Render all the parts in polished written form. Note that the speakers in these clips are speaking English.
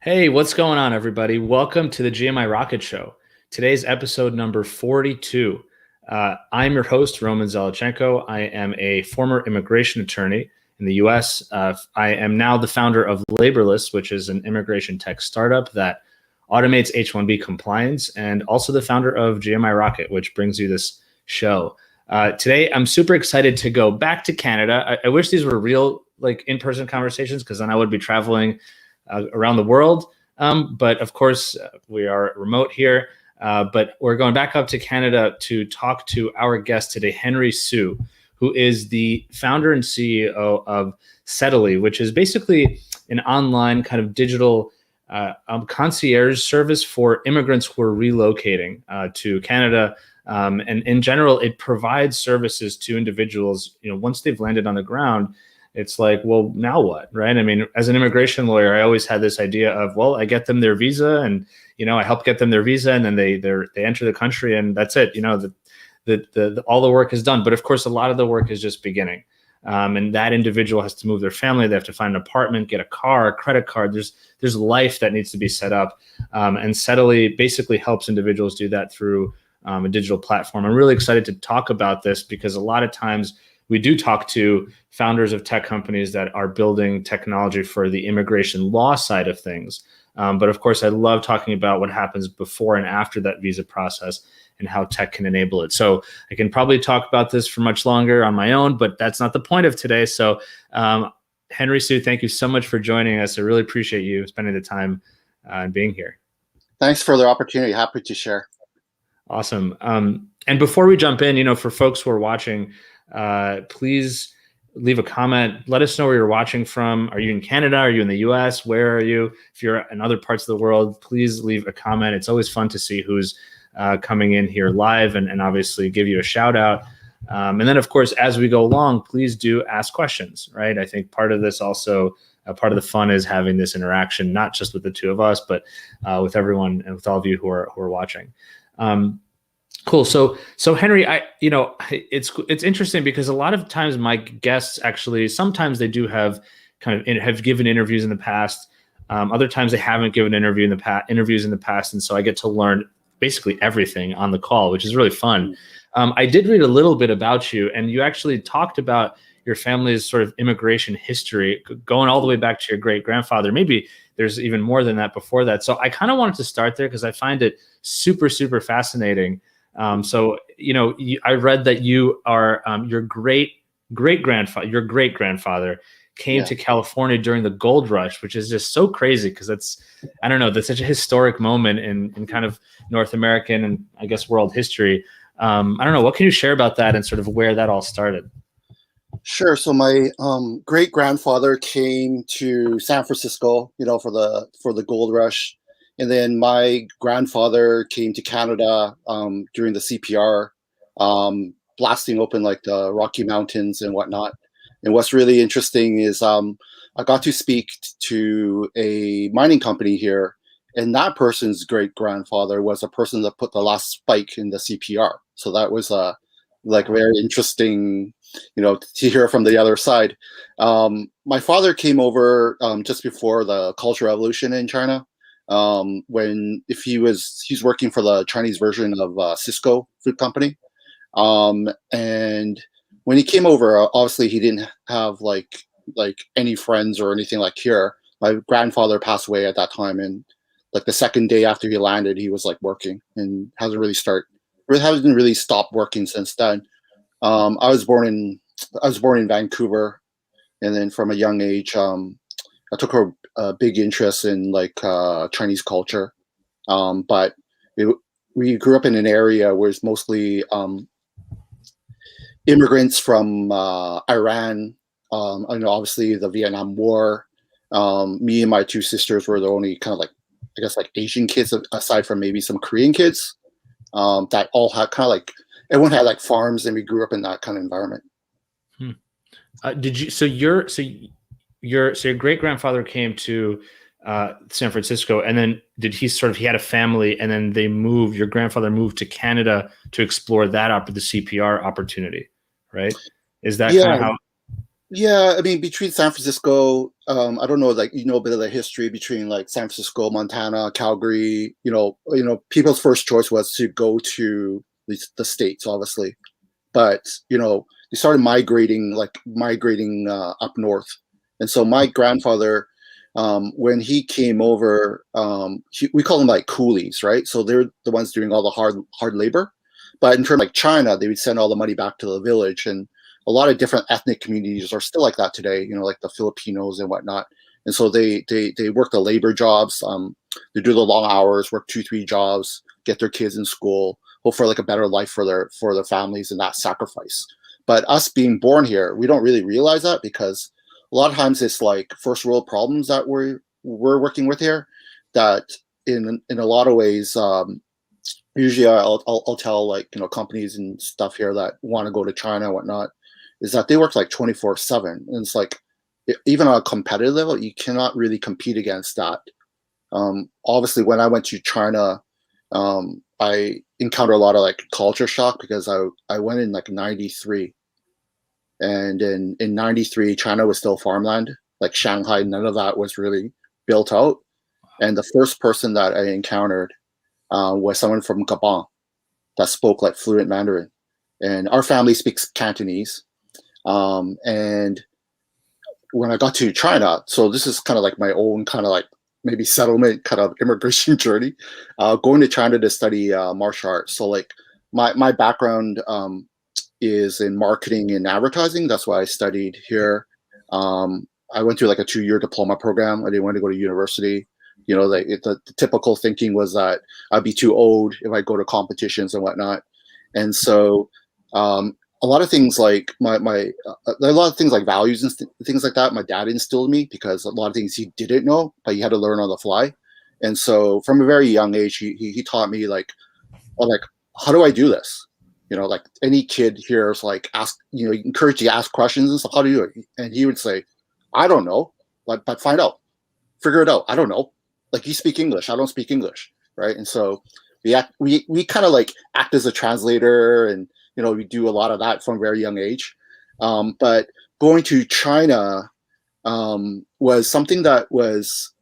Hey, what's going on, everybody? Welcome to the GMI Rocket Show. Today's episode number 42. I'm your host, Roman Zelichenko. I am a former immigration attorney in the US. I am now the founder of Laborless, which is an immigration tech startup that automates H-1B compliance, and also the founder of GMI Rocket, which brings you this show. Today, I'm super excited to go back to Canada. I wish these were real, like in-person conversations, because then I would be traveling around the world. But of course, we are remote here. But we're going back up to Canada to talk to our guest today, Henry Soo, who is the founder and CEO of Settly, which is basically an online kind of digital concierge service for immigrants who are relocating to Canada. And in general, it provides services to individuals, once they've landed on the ground. It's like, well, now what, right? I mean, as an immigration lawyer, I always had this idea of, well, I get them their visa, and I help get them their visa, and then they enter the country, and that's it. All the work is done. But of course, a lot of the work is just beginning, and that individual has to move their family. They have to find an apartment, get a car, a credit card. There's life that needs to be set up, and Settly basically helps individuals do that through a digital platform. I'm really excited to talk about this because a lot of times we do talk to founders of tech companies that are building technology for the immigration law side of things. But of course, I love talking about what happens before and after that visa process and how tech can enable it. So I can probably talk about this for much longer on my own, but that's not the point of today. So Henry Soo, thank you so much for joining us. I really appreciate you spending the time and being here. Thanks for the opportunity. Happy to share. Awesome. And before we jump in, for folks who are watching, please leave a comment. Let us know where you're watching from. Are you in Canada? Are you in the US? Where are you? If you're in other parts of the world, please leave a comment. It's always fun to see who's coming in here live and obviously give you a shout out. And then, of course, as we go along, please do ask questions, right? I think part of this also, part of the fun is having this interaction, not just with the two of us, but with everyone and with all of you who are watching. Cool. So Henry, it's interesting because a lot of times my guests actually, sometimes they do have have given interviews in the past. Other times they haven't given interviews in the past. And so I get to learn basically everything on the call, which is really fun. I did read a little bit about you, and you actually talked about your family's sort of immigration history going all the way back to your great grandfather. Maybe there's even more than that before that. So I kind of wanted to start there because I find it super, super fascinating. I read that you are your great grandfather came to California during the gold rush, which is just so crazy because that's such a historic moment in kind of North American and I guess world history. I don't know, what can you share about that and sort of where that all started? Sure. So my great grandfather came to San Francisco, for the gold rush. And then my grandfather came to Canada during the CPR, blasting open like the Rocky Mountains and whatnot. And what's really interesting is I got to speak to a mining company here, and that person's great grandfather was a person that put the last spike in the CPR. So that was very interesting, to hear from the other side. My father came over just before the Cultural Revolution in China. He's working for the Chinese version of Cisco Food Company, and when he came over, obviously he didn't have like any friends or anything like here. My grandfather passed away at that time, and like the second day after he landed, he was like working and hasn't really stopped working since then. I was born in Vancouver, and then from a young age, I took a big interest in Chinese culture, but we grew up in an area where it's mostly immigrants from Iran, obviously the Vietnam War. Me and my two sisters were the only kind of Asian kids, aside from maybe some Korean kids, that all had everyone had farms, and we grew up in that kind of environment. Your great grandfather came to San Francisco, and then he had a family, and then your grandfather moved to Canada to explore the CPR opportunity, right? Is that kind of how? Yeah, I mean, between San Francisco, I don't know, like you know a bit of the history between like San Francisco, Montana, Calgary. People's first choice was to go to the states, obviously, but they started migrating up north, and so my grandfather, when he came over, we call them like coolies, right? So they're the ones doing all the hard labor, but in terms of like China, they would send all the money back to the village, and a lot of different ethnic communities are still like that today. Like the Filipinos and whatnot, and so they work the labor jobs. They do the long hours, work 2-3 jobs, get their kids in school, hope for like a better life for their families, and that sacrifice. But us being born here, we don't really realize that, because a lot of times it's like first world problems that we're working with here. That in a lot of ways, usually I'll tell like companies and stuff here that want to go to China and whatnot, is that they work like 24/7, and it's like even on a competitive level, you cannot really compete against that. Obviously, when I went to China, I encountered a lot of like culture shock, because I went in like '93, and in '93 China was still farmland, like Shanghai. None of that was really built out, and the first person that I encountered was someone from Gabon that spoke like fluent Mandarin, and our family speaks Cantonese. And when I got to China, so this is kind of like my own kind of like maybe settlement kind of immigration journey, going to China to study martial arts. So like my background is in marketing and advertising. That's why I studied here. I went through like a 2-year diploma program. I didn't want to go to university. The typical thinking was that I'd be too old if I go to competitions and whatnot. And so a lot of things like a lot of things like values and things like that, my dad instilled me, because a lot of things he didn't know, but he had to learn on the fly. And so from a very young age, he taught me like, oh, like, how do I do this? Like any kid here is like, ask, encouraged to ask questions and stuff. How do you do it? And he would say, I don't know, but find out, figure it out. I don't know. Like, you speak English, I don't speak English, right? And so we kind of like act as a translator, and we do a lot of that from a very young age. But going to China was something that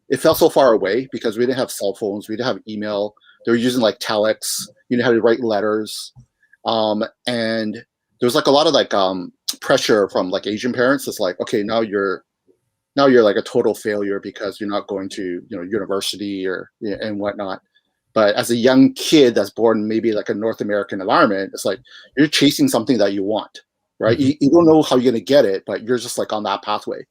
it felt so far away, because we didn't have cell phones, we didn't have email. They were using like telex. You know how to write letters, and there was like a lot of like pressure from like Asian parents. It's like, okay, now you're like a total failure because you're not going to university or and whatnot. But as a young kid that's born maybe like a North American environment, it's like you're chasing something that you want, right? Mm-hmm. You don't know how you're going to get it, but you're just like on that pathway.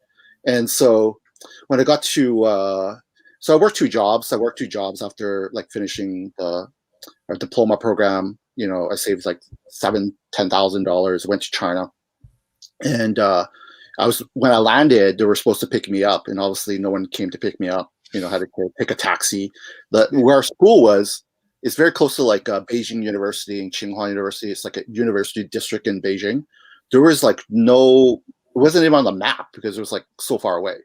And so when I got to, so I worked 2 jobs. I worked 2 jobs after like finishing the diploma program. I saved like $10,000. Went to China, and when I landed, they were supposed to pick me up, and obviously no one came to pick me up. Had to pick a taxi. Where our school was, it's very close to like Beijing University and Tsinghua University. It's like a university district in Beijing. There was like it wasn't even on the map, because it was like so far away.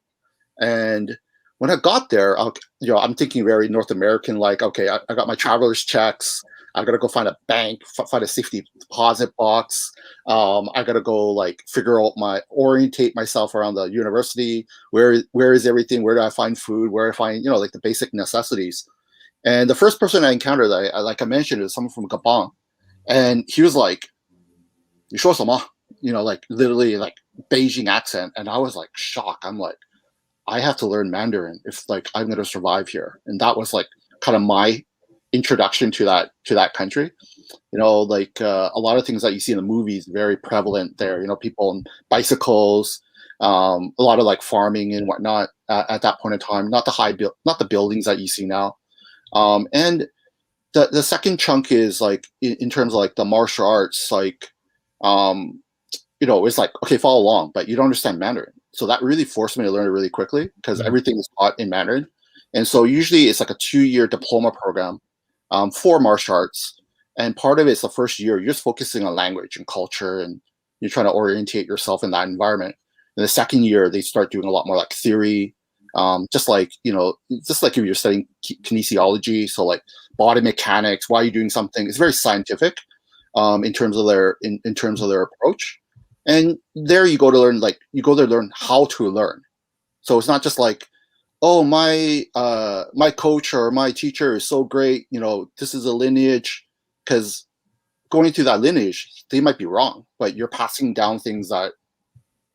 And when I got there, I'm thinking very North American, like, okay, I got my traveler's checks. I gotta go find a bank, find a safety deposit box. I gotta go like orientate myself around the university. Where is everything? Where do I find food? Where do I find like the basic necessities? And the first person I encountered, like I mentioned, is someone from Gabon, and he was like, "You说什么?" Like literally like Beijing accent, and I was like shocked. I'm like, I have to learn Mandarin if like I'm going to survive here. And that was like kind of my introduction to that country. Like a lot of things that you see in the movies, very prevalent there. People on bicycles, a lot of like farming and whatnot at that point in time. Not the buildings that you see now. And the second chunk is like in terms of like the martial arts, like it's like, okay, follow along, but you don't understand Mandarin. So that really forced me to learn it really quickly, because everything is taught in Mandarin. And so usually it's like a 2-year diploma program for martial arts. And part of it's the first year, you're just focusing on language and culture, and you're trying to orientate yourself in that environment. And the second year, they start doing a lot more like theory, just like if you're studying kinesiology. So like body mechanics, why are you doing something? It's very scientific in terms of their approach. And there you go to learn, like you go there to learn how to learn. So it's not just like, oh, my coach or my teacher is so great, this is a lineage, because going through that lineage, they might be wrong, but you're passing down things that,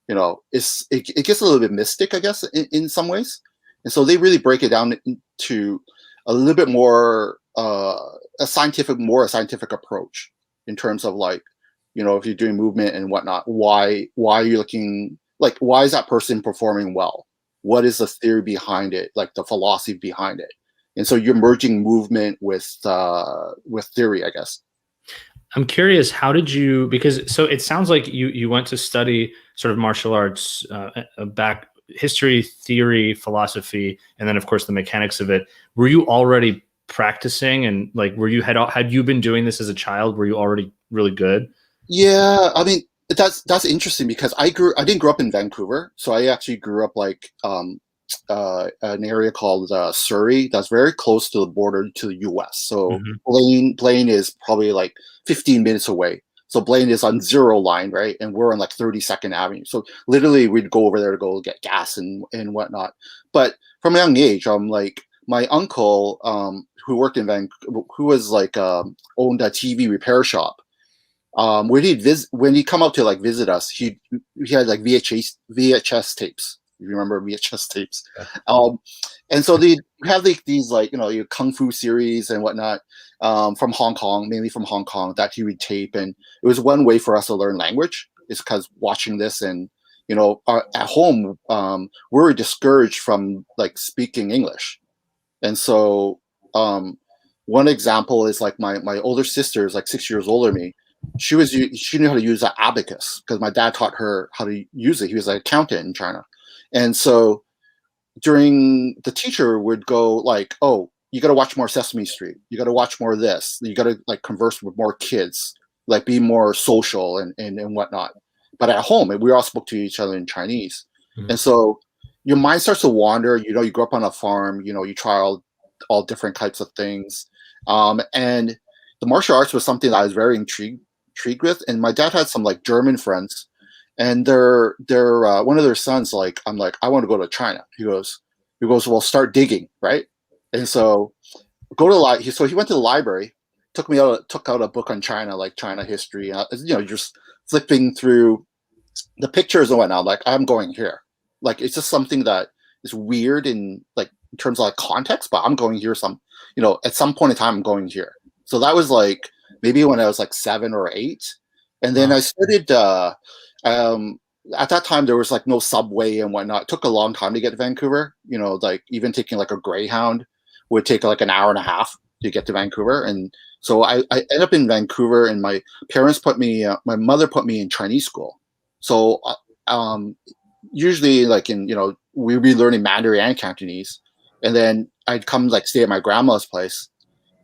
it gets a little bit mystic, I guess, in some ways. And so they really break it down into a little bit more a scientific approach in terms of like, if you're doing movement and whatnot, why are you looking, like, why is that person performing well? What is the theory behind it, like the philosophy behind it? And so you're merging movement with theory, I guess. I'm curious, how did you, because so it sounds like you went to study sort of martial arts, back history, theory, philosophy, and then of course the mechanics of it. Were you already practicing, and like, had you been doing this as a child? Were you already really good? Yeah, I mean, that's interesting because I didn't grow up in Vancouver, so I actually grew up like an area called Surrey, that's very close to the border to the U.S. So Blaine is probably like 15 minutes away. So Blaine is on Zero Line, right? And we're on like 32nd Avenue. So literally we'd go over there to go get gas and whatnot. But from a young age, like my uncle, who worked in Vancouver, who was like owned a TV repair shop. When he'd come up to like visit us, he had like VHS tapes. If you remember VHS tapes. Yeah. And so they have like these like, your kung fu series and whatnot, from Hong Kong, mainly from Hong Kong, that he would tape. And it was one way for us to learn language, is because watching this, and at home, we were discouraged from like speaking English. And so one example is like my older sister is like 6 years older than me. She knew how to use an abacus because my dad taught her how to use it. He was an accountant in China. And so during the teacher would go like, oh, you got to watch more Sesame Street. You got to watch more of this. You got to like converse with more kids, like be more social and whatnot. But at home, we all spoke to each other in Chinese. And so your mind starts to wander. You grew up on a farm, you try all different types of things. And the martial arts was something that I was very intrigued with. And my dad had some like German friends, and they're one of their sons, like, I'm like, I want to go to China. He goes, well, start digging, right? And so so he went to the library, took out a book on China, like China history, just flipping through the pictures and whatnot. Like, I'm going here. Like, it's just something that is weird in terms of like context, but I'm going here at some point in time, I'm going here. So that was like maybe when I was like 7 or 8. And then I started, at that time, there was like no subway and whatnot. It took a long time to get to Vancouver. Like even taking like a Greyhound would take like an hour and a half to get to Vancouver. And so I ended up in Vancouver, and my mother put me in Chinese school. So usually like we'd be learning Mandarin and Cantonese. And then I'd come like stay at my grandma's place.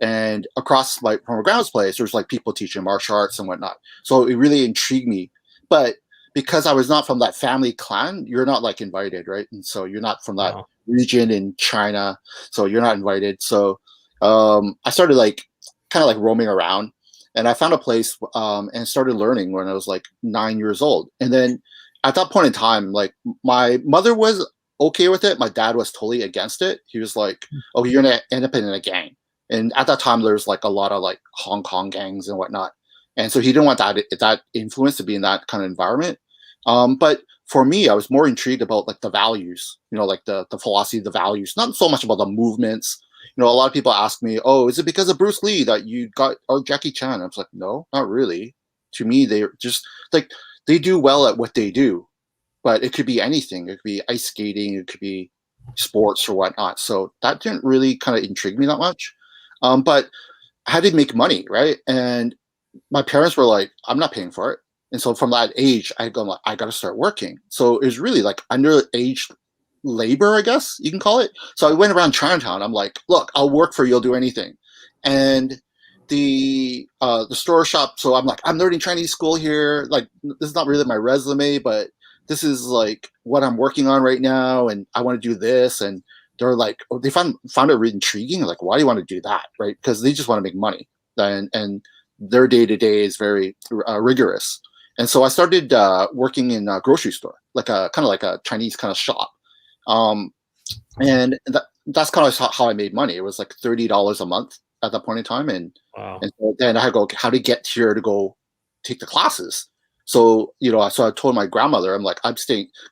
And across from my grandma's place, there's like people teaching martial arts and whatnot. So it really intrigued me. But because I was not from that family clan, you're not like invited, right? And so you're not from that region in China, so you're not invited. So I started like kind of like roaming around, and I found a place and started learning when I was like 9 years old. And then at that point in time, like my mother was okay with it. My dad was totally against it. He was like, "Oh, you're gonna end up in a gang." And at that time, there's like a lot of like Hong Kong gangs and whatnot. And so he didn't want that influence to be in that kind of environment. But for me, I was more intrigued about like the values, like the philosophy, the values, not so much about the movements. A lot of people ask me, oh, is it because of Bruce Lee that you got, or Jackie Chan? I was like, no, not really. To me, they're just like, they do well at what they do, but it could be anything. It could be ice skating. It could be sports or whatnot. So that didn't really kind of intrigue me that much. But I had to make money, right? And my parents were like, I'm not paying for it. And so from that age, I go, like, I got to start working. So it was really like underage labor, I guess you can call it. So I went around Chinatown. I'm like, look, I'll work for you. I'll do anything. And the store shop. So I'm like, I'm learning Chinese school here. Like, this is not really my resume, but this is like what I'm working on right now. And I want to do this. And they're like, oh, they found it really intriguing. Like, why do you want to do that? Right? Because they just want to make money. And their day-to-day is very rigorous. And so I started working in a grocery store, like a kind of like a Chinese kind of shop. Um, and that's kind of how I made money. It was like $30 a month at that point in time, Wow. and so then I had to go how to get here to go take the classes. So so I told my grandmother, I'm like, can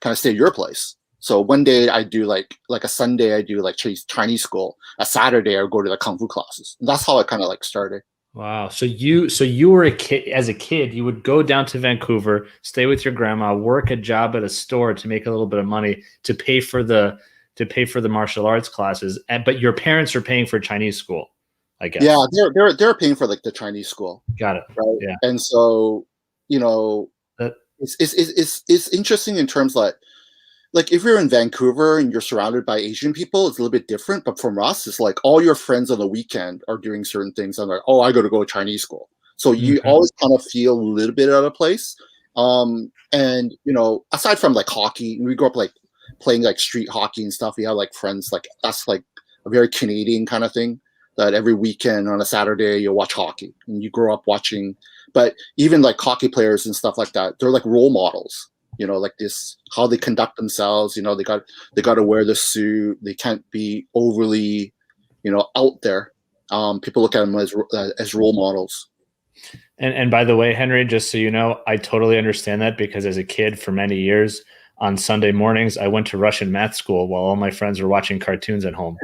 I stay at your place? So one day I do like a Sunday I do like Chinese school. A Saturday I go to the kung fu classes. And that's how I kind of like started. Wow. So you were a kid, as a kid, you would go down to Vancouver, stay with your grandma, work a job at a store to make a little bit of money to pay for the martial arts classes. But your parents are paying for Chinese school, I guess. Yeah, they're paying for like the Chinese school. Got it. Right. Yeah. And so, That, it's interesting in terms like if you're in Vancouver and you're surrounded by Asian people, it's a little bit different. But from us, it's like all your friends on the weekend are doing certain things. I'm like, oh, I got to go to Chinese school. So you always kind of feel a little bit out of place. And aside from like hockey, we grew up like playing like street hockey and stuff. We have like friends like that's like a very Canadian kind of thing. That every weekend on a Saturday you watch hockey and you grow up watching. But even like hockey players and stuff like that, they're like role models. Like this, how they conduct themselves. They got to wear the suit. They can't be overly, out there. People look at them as role models. and by the way, Henry, just so you know, I totally understand that because as a kid for many years on Sunday mornings, I went to Russian math school while all my friends were watching cartoons at home.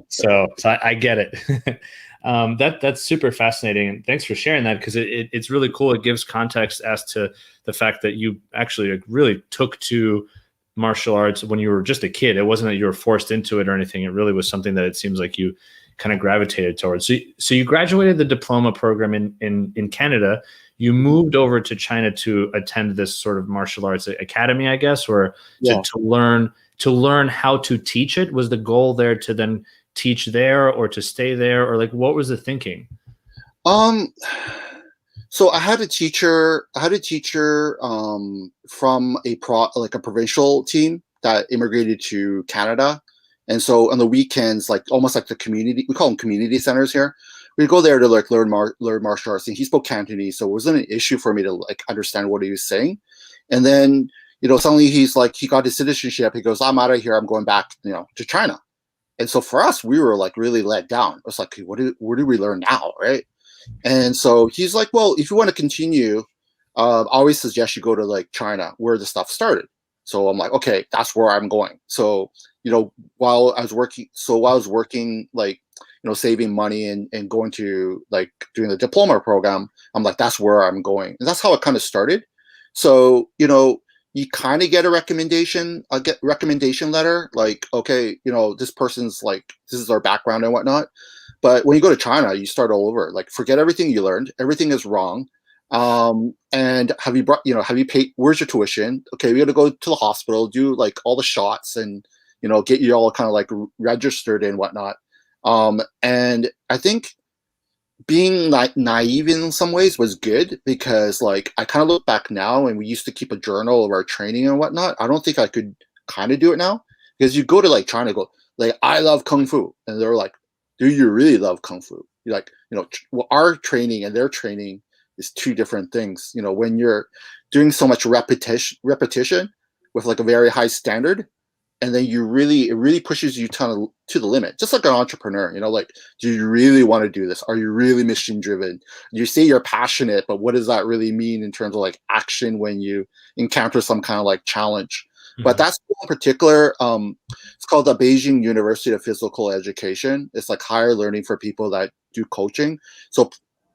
so I get it. That's super fascinating. And thanks for sharing that because it's really cool. It gives context as to the fact that you actually really took to martial arts when you were just a kid. It wasn't that you were forced into it or anything. It really was something that it seems like you kind of gravitated towards. So you graduated the diploma program in Canada. You moved over to China to attend this sort of martial arts academy, I guess, or to learn how to teach it. Was the goal there to then teach there or to stay there, or like what was the thinking? So I had a teacher from a provincial team that immigrated to Canada. And so on the weekends, like almost like the community, we call them community centers here. We'd go there to like learn martial arts. And he spoke Cantonese, so it wasn't an issue for me to like understand what he was saying. And then, suddenly he's like, he got his citizenship. He goes, I'm out of here. I'm going back, to China. And so for us, we were like really let down. It was like, what do we learn now, right? And so he's like, well, if you want to continue, I always suggest you go to like China, where the stuff started. So I'm like, okay, that's where I'm going. So while I was working, like saving money and going to like doing the diploma program, I'm like, that's where I'm going, and that's how it kind of started. So you kind of get a recommendation letter, like, okay, this person's like, this is our background and whatnot. But when you go to China, you start all over. Like, forget everything you learned. Everything is wrong. And have you paid? Where's your tuition? Okay, we got to go to the hospital, do like all the shots, and get you all kind of like registered and whatnot. And I think being like naive in some ways was good because like I kind of look back now and we used to keep a journal of our training and whatnot. I don't think I could kind of do it now because you go to like China, go like, I love Kung Fu. And they're like, do you really love Kung Fu? You're like, our training and their training is two different things. When you're doing so much repetition with like a very high standard, and then it really pushes you to the limit, just like an entrepreneur. Like, do you really want to do this? Are you really mission driven? You say you're passionate, but what does that really mean in terms of like action when you encounter some kind of like challenge? Mm-hmm. But that school in particular, it's called the Beijing University of Physical Education. It's like higher learning for people that do coaching. So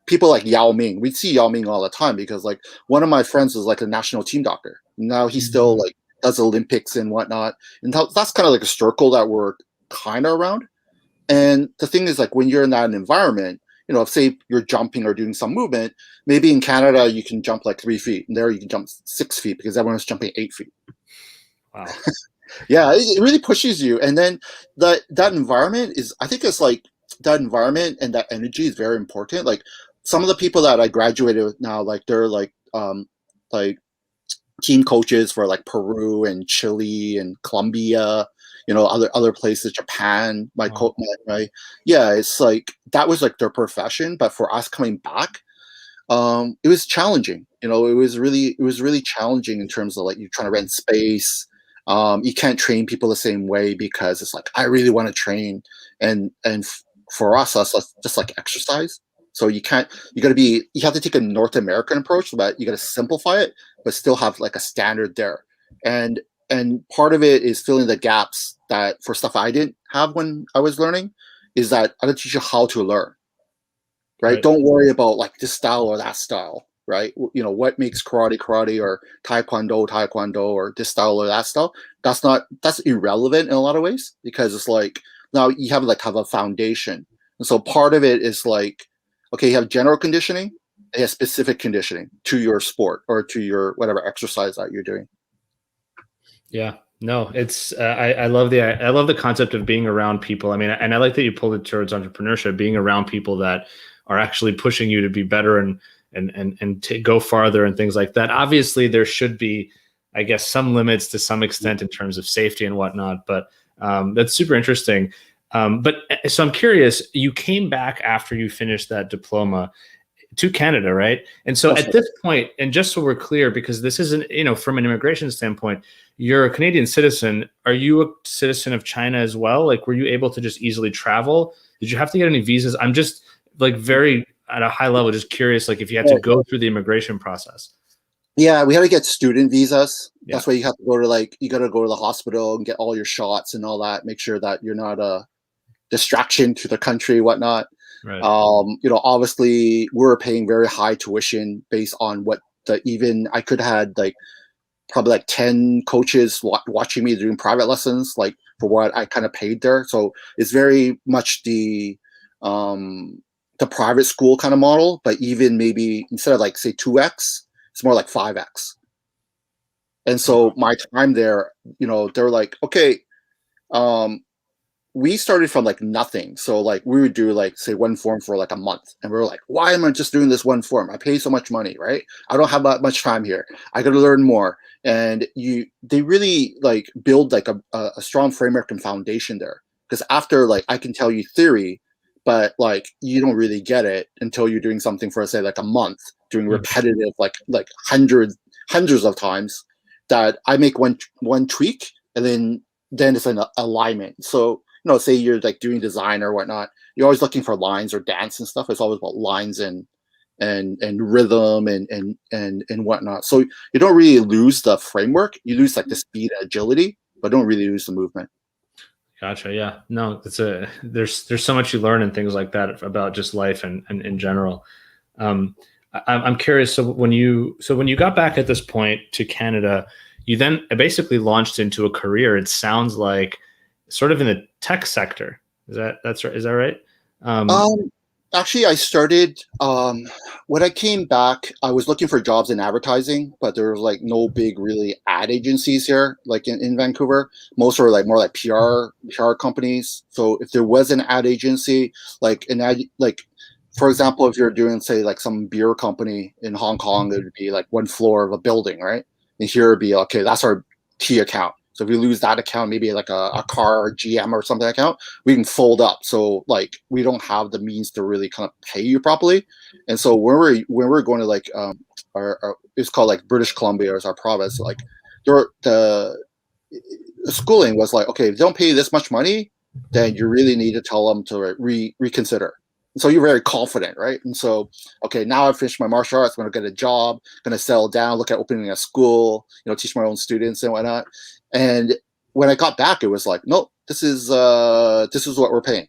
people like Yao Ming, we'd see Yao Ming all the time because like one of my friends is like a national team doctor. Now he's still like does Olympics and whatnot. And that's kind of like a circle that we're kind of around. And the thing is, like, when you're in that environment, if say you're jumping or doing some movement, maybe in Canada you can jump like 3 feet, and there you can jump 6 feet because everyone's jumping 8 feet. Wow. Yeah, it really pushes you. And then that environment is, I think it's like that environment and that energy is very important. Like some of the people that I graduated with now, like they're like team coaches for like Peru and Chile and Colombia, other places, Japan. It's like that was like their profession. But for us coming back, it was challenging. it was really challenging in terms of like you're trying to rent space. You can't train people the same way because it's like I really want to train, and for us, that's just like exercise. So you have to take a North American approach, but you got to simplify it, but still have like a standard there. And and part of it is filling the gaps that for stuff I didn't have when I was learning, is that I got to teach you how to learn, right? Right. Don't worry about like this style or that style, right? What makes karate karate or taekwondo or this style or that style. That's irrelevant in a lot of ways, because it's like now you have a foundation. And so part of it is like, okay, you have general conditioning, and you have specific conditioning to your sport or to your whatever exercise that you're doing. Yeah, no, it's I love the concept of being around people. I mean, and I like that you pulled it towards entrepreneurship, being around people that are actually pushing you to be better and to go farther and things like that. Obviously, there should be, I guess, some limits to some extent in terms of safety and whatnot. But that's super interesting. But so I'm curious, you came back after you finished that diploma to Canada, right? And so That's at this point, and just so we're clear, because this isn't, from an immigration standpoint, you're a Canadian citizen. Are you a citizen of China as well? Like, were you able to just easily travel? Did you have to get any visas? I'm just like very at a high level, just curious, like if you had to go through the immigration process. Yeah, we had to get student visas. Yeah. That's why you have to go to you got to go to the hospital and get all your shots and all that. Make sure that you're not a distraction to the country, whatnot. Right. Obviously we were paying very high tuition based on what I could have had like probably like 10 coaches watching me doing private lessons, like for what I kind of paid there. So it's very much the private school kind of model, but even maybe instead of like say 2x, it's more like 5x. And so my time there, they're like, okay, we started from like nothing. So like we would do like say one form for like a month, and we were like, why am I just doing this one form? I pay so much money, right? I don't have that much time here. I got to learn more. And they really like build like a strong framework and foundation there. Because after like I can tell you theory, but like you don't really get it until you're doing something for say like a month, doing repetitive like hundreds of times, that I make one tweak, and then it's an alignment. So say you're like doing design or whatnot, you're always looking for lines or dance and stuff. It's always about lines and rhythm and whatnot. So you don't really lose the framework. You lose like the speed and agility, but don't really lose the movement. Gotcha. Yeah. No, there's so much you learn and things like that about just life and in general. I'm curious. So when you got back at this point to Canada, you then basically launched into a career. It sounds like sort of in the tech sector. That's right? Is that right? Actually, I started when I came back. I was looking for jobs in advertising, but there was like no big really ad agencies here, like in Vancouver. Most were like more like PR companies. So if there was an ad agency, like an ad, like for example, if you're doing say like some beer company in Hong Kong, it would be like one floor of a building, right? And here it'd be okay, that's our key account. So if we lose that account, maybe like a car or GM or something account, we can fold up. So like we don't have the means to really kind of pay you properly. And so when we're going to like it's called like British Columbia as our province, like the schooling was like, okay, if they don't pay you this much money, then you really need to tell them to reconsider. And so you're very confident, right? And so, okay, now I've finished my martial arts, I'm going to get a job, going to settle down, look at opening a school, teach my own students and whatnot. And when I got back, it was like, no, this is what we're paying.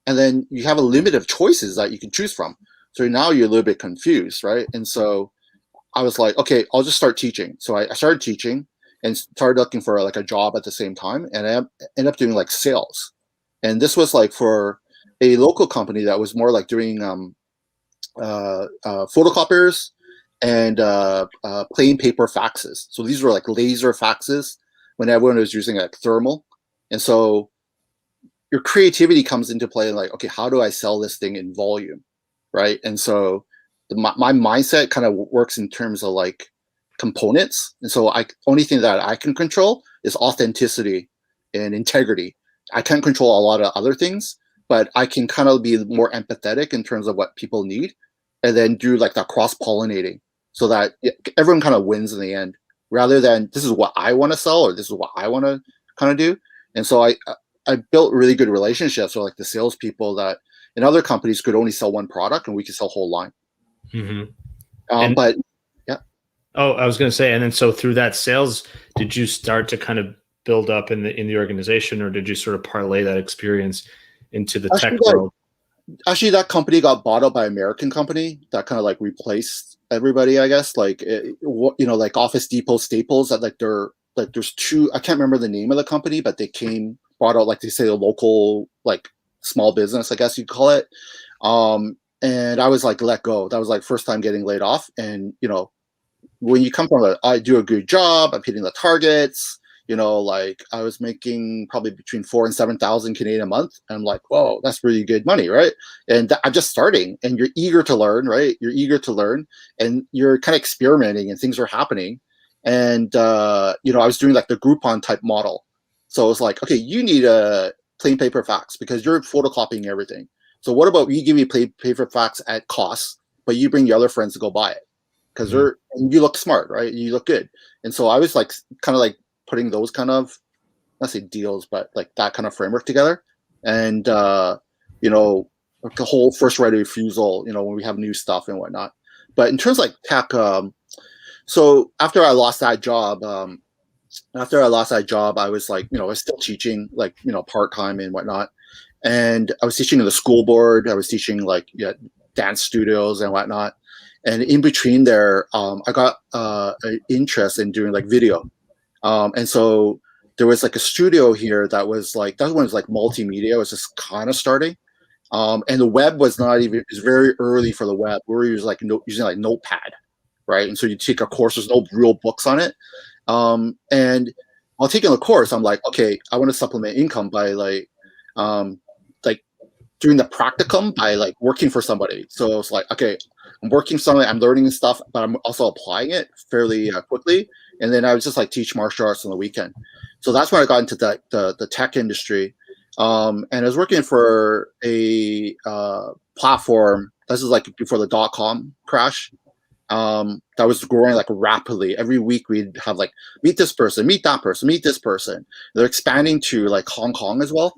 And then you have a limit of choices that you can choose from. So now you're a little bit confused, right? And so I was like, okay, I'll just start teaching. So I started teaching and started looking for like a job at the same time. And I ended up doing like sales. And this was like for a local company that was more like doing photocopiers and plain paper faxes. So these were like laser faxes when everyone was using like thermal. And so your creativity comes into play, like, okay, how do I sell this thing in volume, right? And so my mindset kind of works in terms of like components. And so only thing that I can control is authenticity and integrity. I can't control a lot of other things, but I can kind of be more empathetic in terms of what people need, and then do like the cross-pollinating. so that everyone kind of wins in the end, rather than this is what I want to sell or this is what I want to kind of do. And so I built really good relationships with like the salespeople that in other companies could only sell one product, and we could sell whole line. But yeah. Oh, I was going to say, and then so through that sales, did you start to kind of build up in the organization, or did you sort of parlay that experience into the tech world? Actually, that company got bought up by an American company that kind of like replaced everybody, I guess. Like, like Office Depot, Staples, that there's two, I can't remember the name of the company, but they bought out, like they say, a local, like small business, I guess you'd call it. And I was like, let go. That was like first time getting laid off. And, when you come from I do a good job, I'm hitting the targets, like I was making probably between 4,000 and 7,000 Canadian a month. And I'm like, whoa, that's really good money, right? And I'm just starting, and you're eager to learn, right? You're eager to learn, and you're kind of experimenting, and things are happening. And I was doing like the Groupon type model. So it was like, okay, you need a plain paper fax because you're photocopying everything. So what about we give you plain paper fax at cost, but you bring your other friends to go buy it? Because you look smart, right? You look good. And so I was like kind of like putting those kind of, not say deals, but like that kind of framework together. And the whole first right of refusal, when we have new stuff and whatnot. But in terms of like tech, so after I lost that job, I was like, I was still teaching like, part-time and whatnot. And I was teaching in the school board. I was teaching like dance studios and whatnot. And in between there, I got an interest in doing like video. And so there was like a studio here that was like, that one was like multimedia. It was just kind of starting. And the web was not even, it was very early for the web. We were using like Notepad, right? And so you take a course, there's no real books on it. And while taking the course, I'm like, okay, I want to supplement income by like doing the practicum by like working for somebody. So it's like, okay, I'm working something, I'm learning stuff, but I'm also applying it fairly quickly. And then I was just like teach martial arts on the weekend. So that's when I got into the tech industry. And I was working for a platform. This is like before the .com crash. That was growing like rapidly. Every week we'd have like, meet this person, meet that person, meet this person. They're expanding to like Hong Kong as well.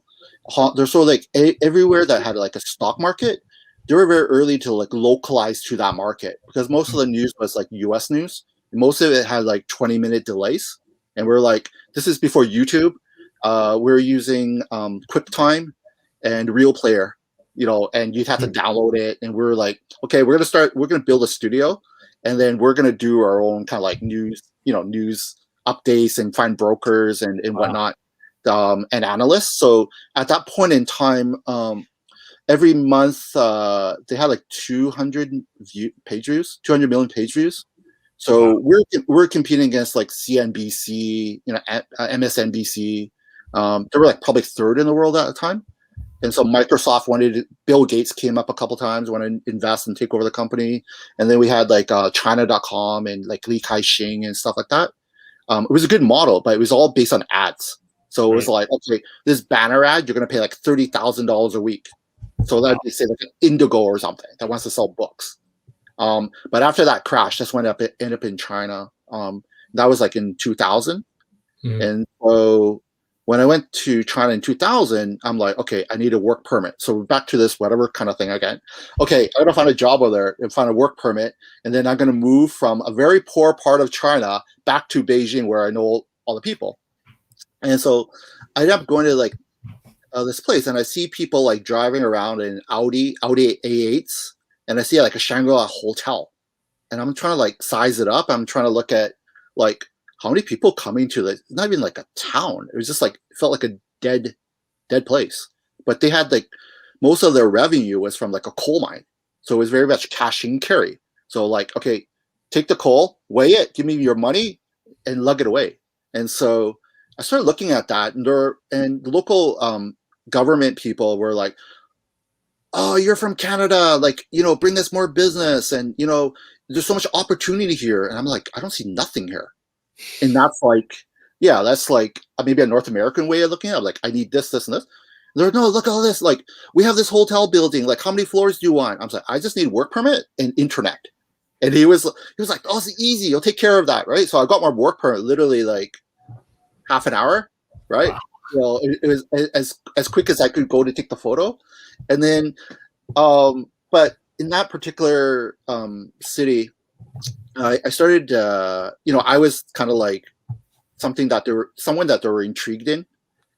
They're sort of like everywhere that had like a stock market. They were very early to like localize to that market because most of the news was like US news. Most of it had like 20-minute delays. And we're like, this is before YouTube. We're using QuickTime and Real Player, and you'd have to download it. And we're like, okay, we're going to build a studio, and then we're going to do our own kind of like news updates and find brokers and whatnot, and analysts. So at that point in time, every month they had like 200 million page views. So we're competing against like CNBC, MSNBC. They were like probably third in the world at the time. And so Microsoft Bill Gates came up a couple times, wanted to invest and take over the company. And then we had like China.com and like Li Ka-shing and stuff like that. It was a good model, but it was all based on ads. So it was like, okay, this banner ad, you're going to pay like $30,000 a week. So that'd be say like an Indigo or something that wants to sell books. But after that crash, that's when it ended up in China. That was like in 2000. And so when I went to China in 2000, I'm like, okay, I need a work permit. So back to this whatever kind of thing again. Okay, I'm gonna find a job over there and find a work permit, and then I'm gonna move from a very poor part of China back to Beijing where I know all the people. And so I ended up going to like this place, and I see people like driving around in Audi A8s, and I see like a Shangri-La hotel, and I'm trying to like size it up. I'm trying to look at like how many people coming to the, not even like a town. It was just like, it felt like a dead place. But they had like, most of their revenue was from like a coal mine. So it was very much cash and carry. So like, okay, take the coal, weigh it, give me your money, and lug it away. And so I started looking at that, and the local government people were like, oh, you're from Canada, like, bring us more business, and there's so much opportunity here. And I'm like, I don't see nothing here. And that's like, yeah, that's like maybe a North American way of looking at it. Like, I need this, this, and this. They're like, no, look at all this. Like, we have this hotel building. Like, how many floors do you want? I'm like, I just need work permit and internet. And he was like, oh, it's easy. You'll take care of that, right? So I got my work permit literally like half an hour, right? Well, it was as quick as I could go to take the photo. And then, but in that particular city, I started, I was kind of like someone that they were intrigued in.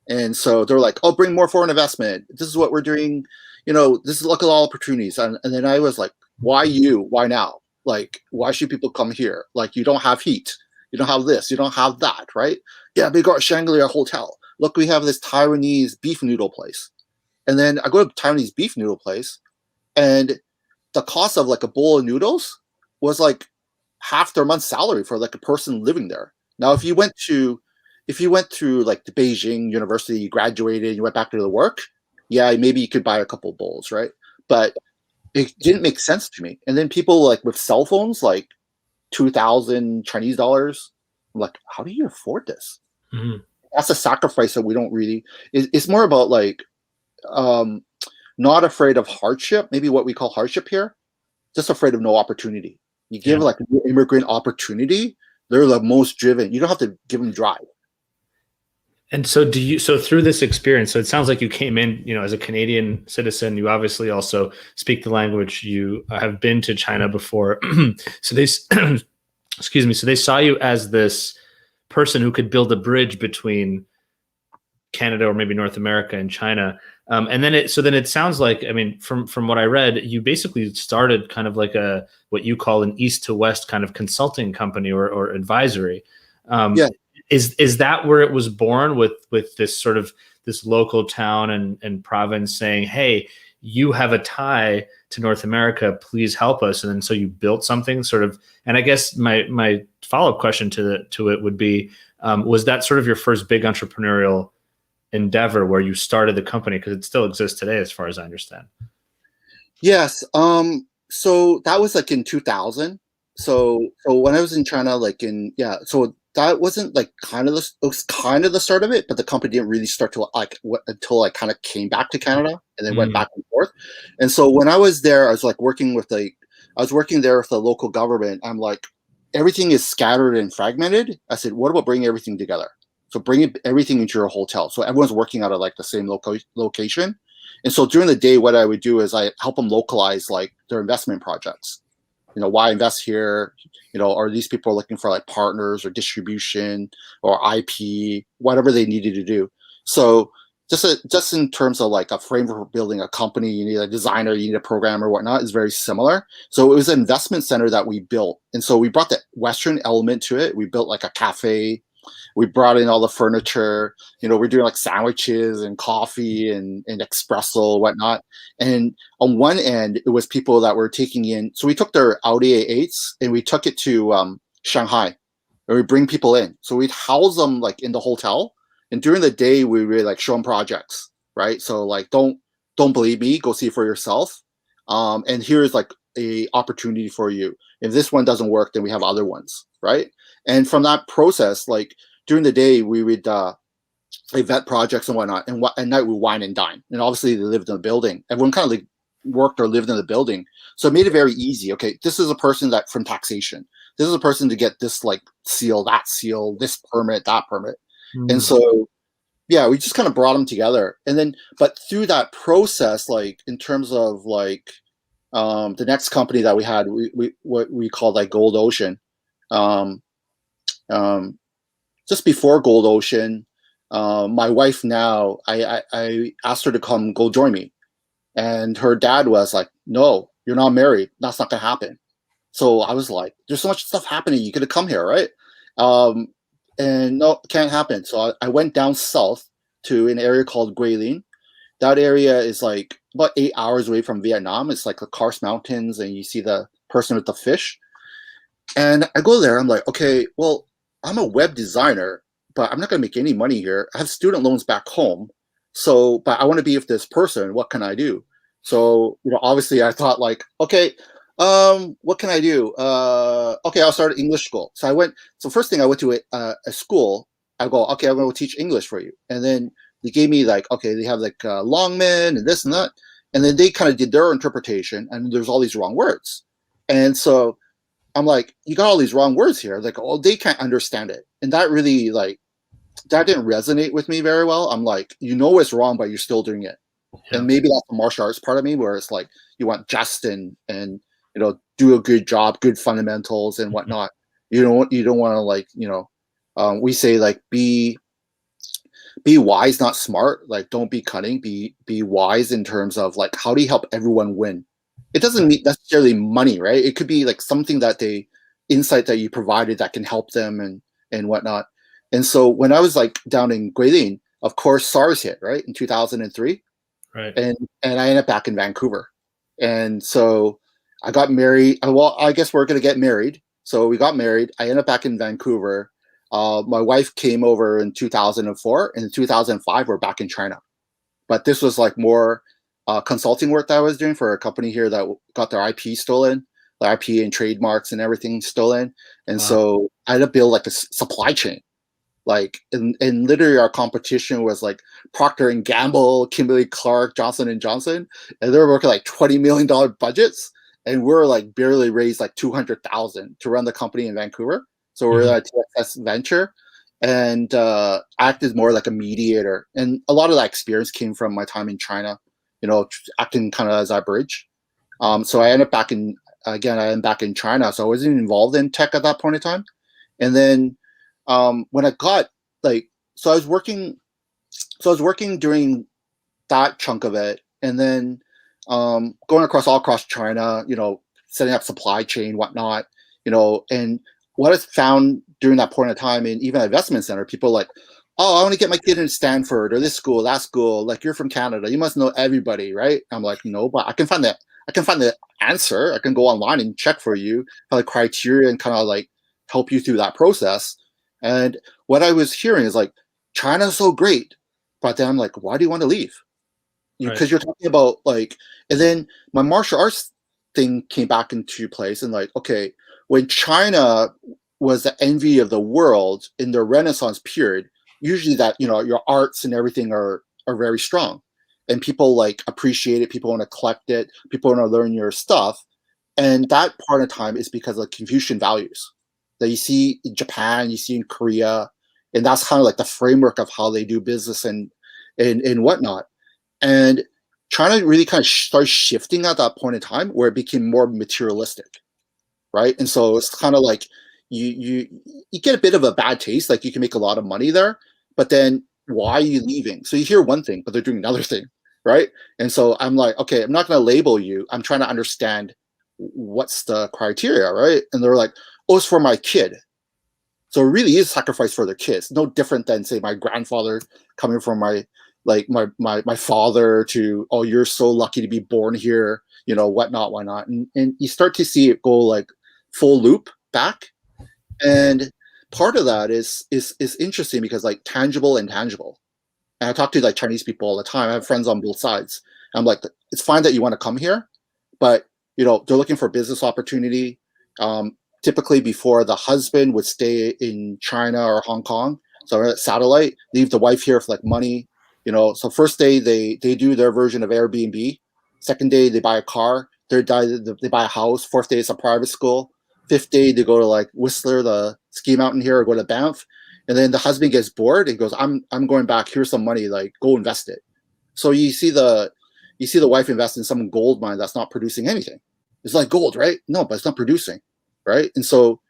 And so they're like, oh, bring more foreign investment. This is what we're doing. This is look at all opportunities. And then I was like, why you? Why now? Like, why should people come here? Like, you don't have heat. You don't have this. You don't have that, right? Yeah, we got Shangri-La Hotel. Look, we have this Taiwanese beef noodle place. And then I go to Taiwanese beef noodle place, and the cost of like a bowl of noodles was like half their month's salary for like a person living there. Now, if you went through like the Beijing University, you graduated, you went back to the work, yeah, maybe you could buy a couple of bowls, right? But it didn't make sense to me. And then people like with cell phones, like 2,000 Chinese dollars, I'm like, how do you afford this? Mm-hmm. That's a sacrifice that we don't really. It's more about like not afraid of hardship, maybe what we call hardship here, just afraid of no opportunity. You give like an immigrant opportunity, they're the most driven. You don't have to give them drive. And so through this experience, so it sounds like you came in, as a Canadian citizen, you obviously also speak the language, you have been to China before. So they, excuse me, so they saw you as this person who could build a bridge between Canada or maybe North America and China. And then it sounds like, I mean, from what I read, you basically started kind of like what you call an east to west kind of consulting company or advisory. Yeah. Is that where it was born with this sort of this local town and province saying, hey, you have a tie to North America, please help us. And then so you built something sort of, and I guess my follow-up question to it would be, was that sort of your first big entrepreneurial endeavor where you started the company? Because it still exists today, as far as I understand. Yes. So that was like in 2000. So when I was in China, so that wasn't like it was kind of the start of it, but the company didn't really start to until I kind of came back to Canada and then went back and forth. And so when I was there, I was like working there with the local government. I'm like, everything is scattered and fragmented. I said, what about bringing everything together? So bringing everything into your hotel. So everyone's working out of like the same location. And so during the day, what I would do is I help them localize like their investment projects. Why invest here? Are these people looking for like partners or distribution or IP, whatever they needed to do. So just in terms of like a framework for building a company, you need a designer, you need a programmer, whatnot, is very similar. So it was an investment center that we built. And so we brought the Western element to it. We built like a cafe. We brought in all the furniture, we're doing like sandwiches and coffee and espresso, whatnot. And on one end, it was people that were taking in. So we took their Audi A8s and we took it to Shanghai, and we bring people in. So we'd house them like in the hotel. And during the day, we really like show them projects, right? So like, don't believe me, go see it for yourself. And here's like a opportunity for you. If this one doesn't work, then we have other ones, right? And from that process, like during the day, we would vet projects and whatnot, and at night we wine and dine. And obviously, they lived in the building. Everyone kind of like worked or lived in the building, so it made it very easy. Okay, this is a person that from taxation. This is a person to get this like seal, that seal, this permit, that permit. And so, yeah, we just kind of brought them together. And then, but through that process, like in terms of like the next company that we had, we what we called like Gold Ocean. Just before Gold Ocean, my wife now, I asked her to come go join me. And her dad was like, no, you're not married. That's not going to happen. So I was like, there's so much stuff happening. You got to come here, right? And no, it can't happen. So I went down south to an area called Guilin. That area is like about 8 hours away from Vietnam. It's like the Karst Mountains, and you see the person with the fish. And I go there. I'm like, okay, well, I'm a web designer, but I'm not going to make any money here. I have student loans back home. So, but I want to be with this person. What can I do? So, obviously I thought like, okay, what can I do? Okay, I'll start English school. So first thing I went to a school. I go, okay, I'm going to teach English for you. And then they gave me like, okay, they have like Longman and this and that. And then they kind of did their interpretation, and there's all these wrong words. And so I'm like, you got all these wrong words here. Like, oh, they can't understand it. And that really that didn't resonate with me very well. I'm like, you know it's wrong, but you're still doing it. Yeah. And maybe that's the martial arts part of me, where it's like you want just and do a good job, good fundamentals and whatnot. You don't want to we say like be wise, not smart. Like don't be cunning. Be wise in terms of like how do you help everyone win. It doesn't mean necessarily money, right? It could be like something that insight that you provided that can help them and whatnot. And so when I was like down in Guilin, of course SARS hit, right, in 2003. Right. And I ended up back in Vancouver. And so I got married. Well, I guess we're going to get married. So we got married. I ended up back in Vancouver. My wife came over in 2004. And in 2005, we're back in China. But this was like more consulting work that I was doing for a company here that got their IP stolen, their IP and trademarks and everything stolen. And so I had to build like a supply chain. Like and literally our competition was like Procter and Gamble, Kimberly Clark, Johnson and Johnson, and they were working like $20 million budgets, and we're like barely raised like 200,000 to run the company in Vancouver. So we're at TSS Venture, and acted more like a mediator. And a lot of that experience came from my time in China, acting kind of as a bridge. So I ended up back in China. So I wasn't involved in tech at that point in time, and then. When I got I was working during that chunk of it, and then going all across China, setting up supply chain, whatnot, and what I found during that point of time in even investment center, people like, oh, I want to get my kid in Stanford or this school, that school. Like you're from Canada, you must know everybody, right? I'm like, no, but I can find the answer. I can go online and check for you, the criteria, and kind of like help you through that process. And what I was hearing is like, China's so great, but then I'm like, why do you want to leave? Because you're talking about like, and then my martial arts thing came back into place, and like, okay, when China was the envy of the world in the Renaissance period, usually that your arts and everything are very strong, and people like appreciate it. People want to collect it. People want to learn your stuff, and that part of time is because of Confucian values that you see in Japan, you see in Korea, and that's kind of like the framework of how they do business and whatnot. And China really kind of started shifting at that point in time where it became more materialistic, right? And so it's kind of like you get a bit of a bad taste, like you can make a lot of money there, but then why are you leaving? So you hear one thing, but they're doing another thing, right? And so I'm like, okay, I'm not going to label you. I'm trying to understand what's the criteria, right? And they're like, oh, it's for my kid. So it really is sacrifice for their kids. No different than say my grandfather coming from my father to, oh, you're so lucky to be born here, whatnot, why not? And you start to see it go like full loop back. And part of that is interesting because like tangible and intangible. And I talk to like Chinese people all the time. I have friends on both sides. I'm like, it's fine that you want to come here, but they're looking for business opportunity. Typically before the husband would stay in China or Hong Kong, so satellite, leave the wife here for like money, so first day they do their version of Airbnb, second day they buy a car, third day they buy a house, fourth day it's a private school, fifth day they go to like Whistler, the ski mountain here, or go to Banff, and then the husband gets bored and goes, I'm going back, here's some money, like go invest it. So you see the wife invest in some gold mine that's not producing anything. It's like gold, right? No, but it's not producing. Right. And so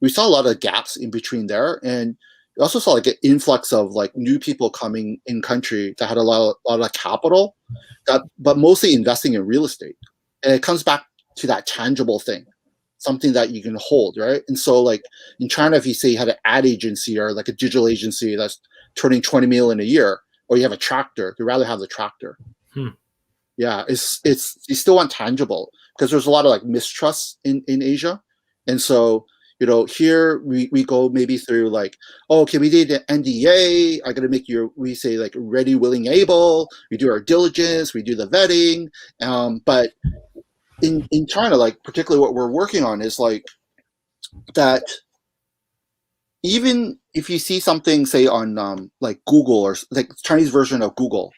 we saw a lot of gaps in between there. And we also saw like an influx of like new people coming in country that had a lot of capital, but mostly investing in real estate. And it comes back to that tangible thing, something that you can hold. Right. And so like in China, if you say you had an ad agency or like a digital agency that's turning 20 million a year, or you have a tractor, you'd rather have the tractor. Yeah. It's you still want tangible because there's a lot of like mistrust in Asia. And so, here we go maybe through like, oh, okay, we did an NDA. I got to make we say like ready, willing, able. We do our diligence. We do the vetting. But in China, like particularly what we're working on is like that even if you see something, say on like Google or like Chinese version of Google,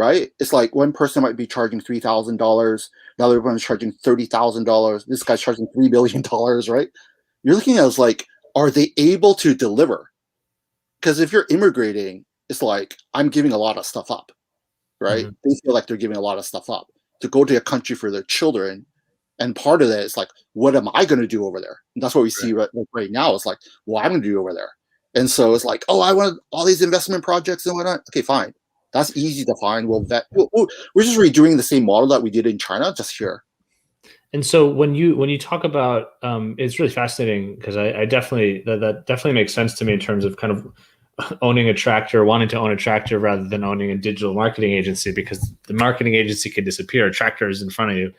right? It's like one person might be charging $3,000, another one is charging $30,000. This guy's charging $3 billion, right? You're looking at it as like, are they able to deliver? Because if you're immigrating, it's like I'm giving a lot of stuff up, right? Mhm. They feel like they're giving a lot of stuff up to go to a country for their children. And part of that is like, what am I going to do over there? And that's what we see right now. It's like, well, I'm going to do over there. And so it's like, oh, I want all these investment projects and whatnot. Okay, fine. That's easy to find. We're just redoing the same model that we did in China, just here. And so when you talk about, it's really fascinating because I definitely that definitely makes sense to me in terms of kind of owning a tractor, wanting to own a tractor rather than owning a digital marketing agency, because the marketing agency could disappear, a tractor is in front of you.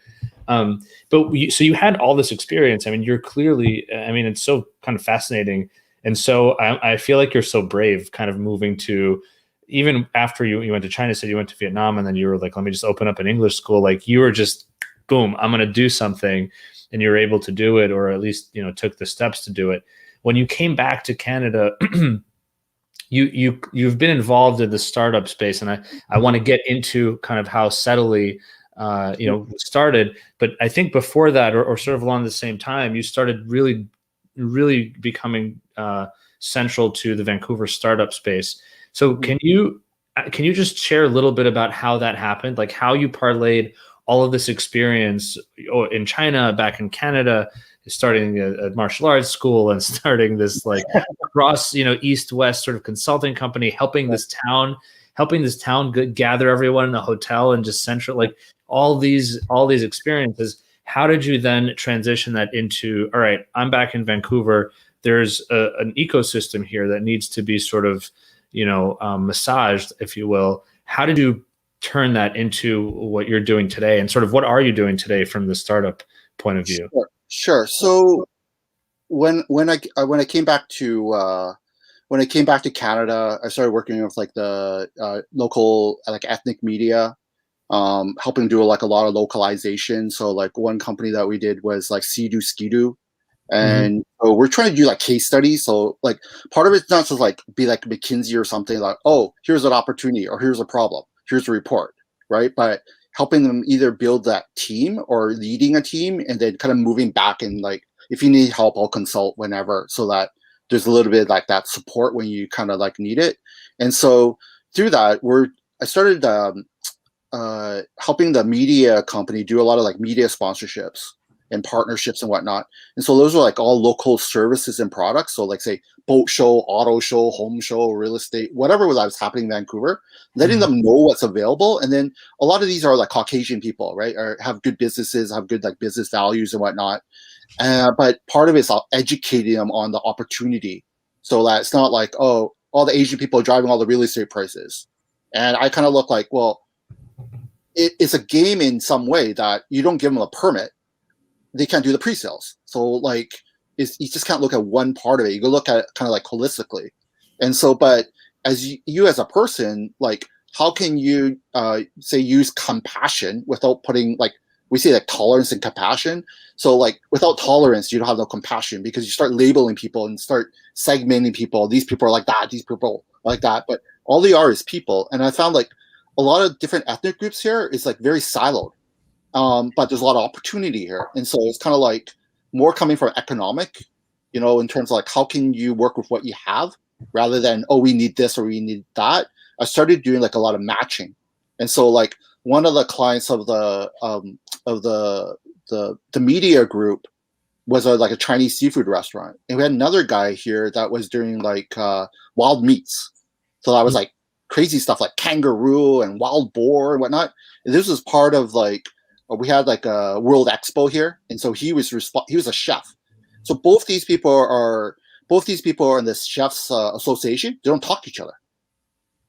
So you had all this experience. I mean, you're clearly, I mean, it's so kind of fascinating. And so I feel like you're so brave kind of moving to, even after you went to China, said you went to Vietnam, and then you were like, let me just open up an English school. Like you were just, boom, I'm going to do something, and you're able to do it, or at least, took the steps to do it. When you came back to Canada, you've been involved in the startup space, and I want to get into kind of how Settlely, started. But I think before that, or sort of along the same time, you started really, really becoming central to the Vancouver startup space. So can you just share a little bit about how that happened, like how you parlayed all of this experience in China, back in Canada, starting a martial arts school and starting this like cross, east-west sort of consulting company, helping this town gather everyone in a hotel and just central, like all these experiences. How did you then transition that into, all right, I'm back in Vancouver, there's an ecosystem here that needs to be sort of, massaged, if you will. How did you turn that into what you're doing today, and sort of what are you doing today from the startup point of view? Sure. So when I came back to Canada, I started working with like the local like ethnic media, helping do like a lot of localization. So like one company that we did was like Sea-Doo Ski-Doo. And so we're trying to do like case studies. So like part of it's not just like be like McKinsey or something like, oh, here's an opportunity, or here's a problem, here's a report, right? But helping them either build that team or leading a team, and then kind of moving back and like, if you need help, I'll consult whenever, so that there's a little bit like that support when you kind of like need it. And so through that, I started helping the media company do a lot of like media sponsorships and partnerships and whatnot. And so those are like all local services and products. So like say boat show, auto show, home show, real estate, whatever was happening in Vancouver, letting them know what's available. And then a lot of these are like Caucasian people, right? Or have good businesses, have good like business values and whatnot. But part of it is educating them on the opportunity, so that it's not like, oh, all the Asian people are driving all the real estate prices. And I kind of look like, well, it's a game in some way that you don't give them a permit, they can't do the pre-sales. So like, you just can't look at one part of it. You go look at it kind of like holistically. And so, but as you as a person, like, how can you say use compassion without putting, like, we say like tolerance and compassion. So like without tolerance, you don't have no compassion, because you start labeling people and start segmenting people. These people are like that, these people are like that. But all they are is people. And I found like a lot of different ethnic groups here is like very siloed. But there's a lot of opportunity here. And so it's kind of like more coming from economic, in terms of like, how can you work with what you have rather than, oh, we need this or we need that. I started doing like a lot of matching. And so like one of the clients of the media group was like a Chinese seafood restaurant. And we had another guy here that was doing like wild meats. So that was like crazy stuff like kangaroo and wild boar and whatnot. And this was part of like, we had like a World Expo here, and so he was a chef. So both these people are in this chefs association. They don't talk to each other.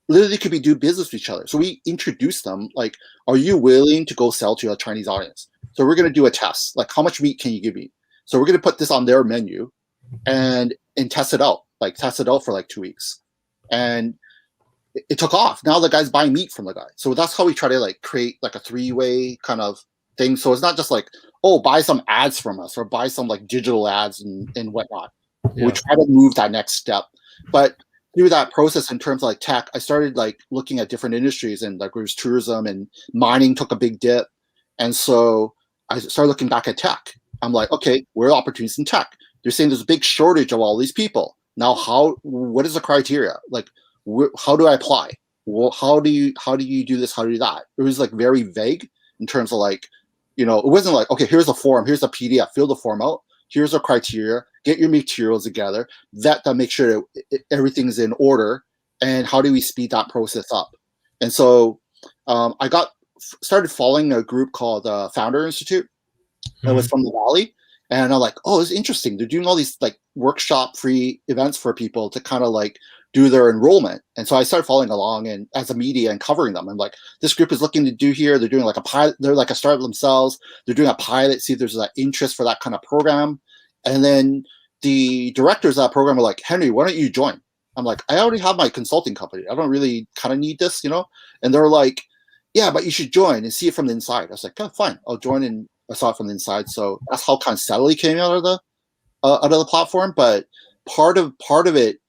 Literally, could be do business with each other. So we introduced them. Like, are you willing to go sell to a Chinese audience? So we're going to do a test. Like, how much meat can you give me? So we're going to put this on their menu, and test it out. Like, test it out for like 2 weeks, and it took off. Now the guy's buying meat from the guy. So that's how we try to like create like a three-way kind of thing. So it's not just like, oh, buy some ads from us or buy some like digital ads and whatnot. Yeah. We try to move that next step. But through that process in terms of like tech, I started like looking at different industries, and like there was tourism and mining took a big dip. And so I started looking back at tech. I'm like, okay, where are opportunities in tech? They're saying there's a big shortage of all these people. Now, what is the criteria? Like, how do I apply? Well, how do you do this? How do you do that? It was like very vague in terms of like, it wasn't like, okay, here's a form, here's a PDF, fill the form out, here's a criteria, get your materials together, that make sure that everything's in order, and how do we speed that process up? And so I started following a group called Founder Institute. That was from the Valley, and I'm like, oh, it's interesting. They're doing all these like workshop free events for people to kind of like do their enrollment. And so I started following along and as a media and covering them. I'm like, this group is looking to do here. They're doing like a pilot. They're like a startup themselves. They're doing a pilot, see if there's that interest for that kind of program. And then the directors of that program are like, Henry, why don't you join? I'm like, I already have my consulting company. I don't really kind of need this, And they're like, yeah, but you should join and see it from the inside. I was like, oh, fine, I'll join. And I saw it from the inside. So that's how kind of steadily came out of the platform. But part of it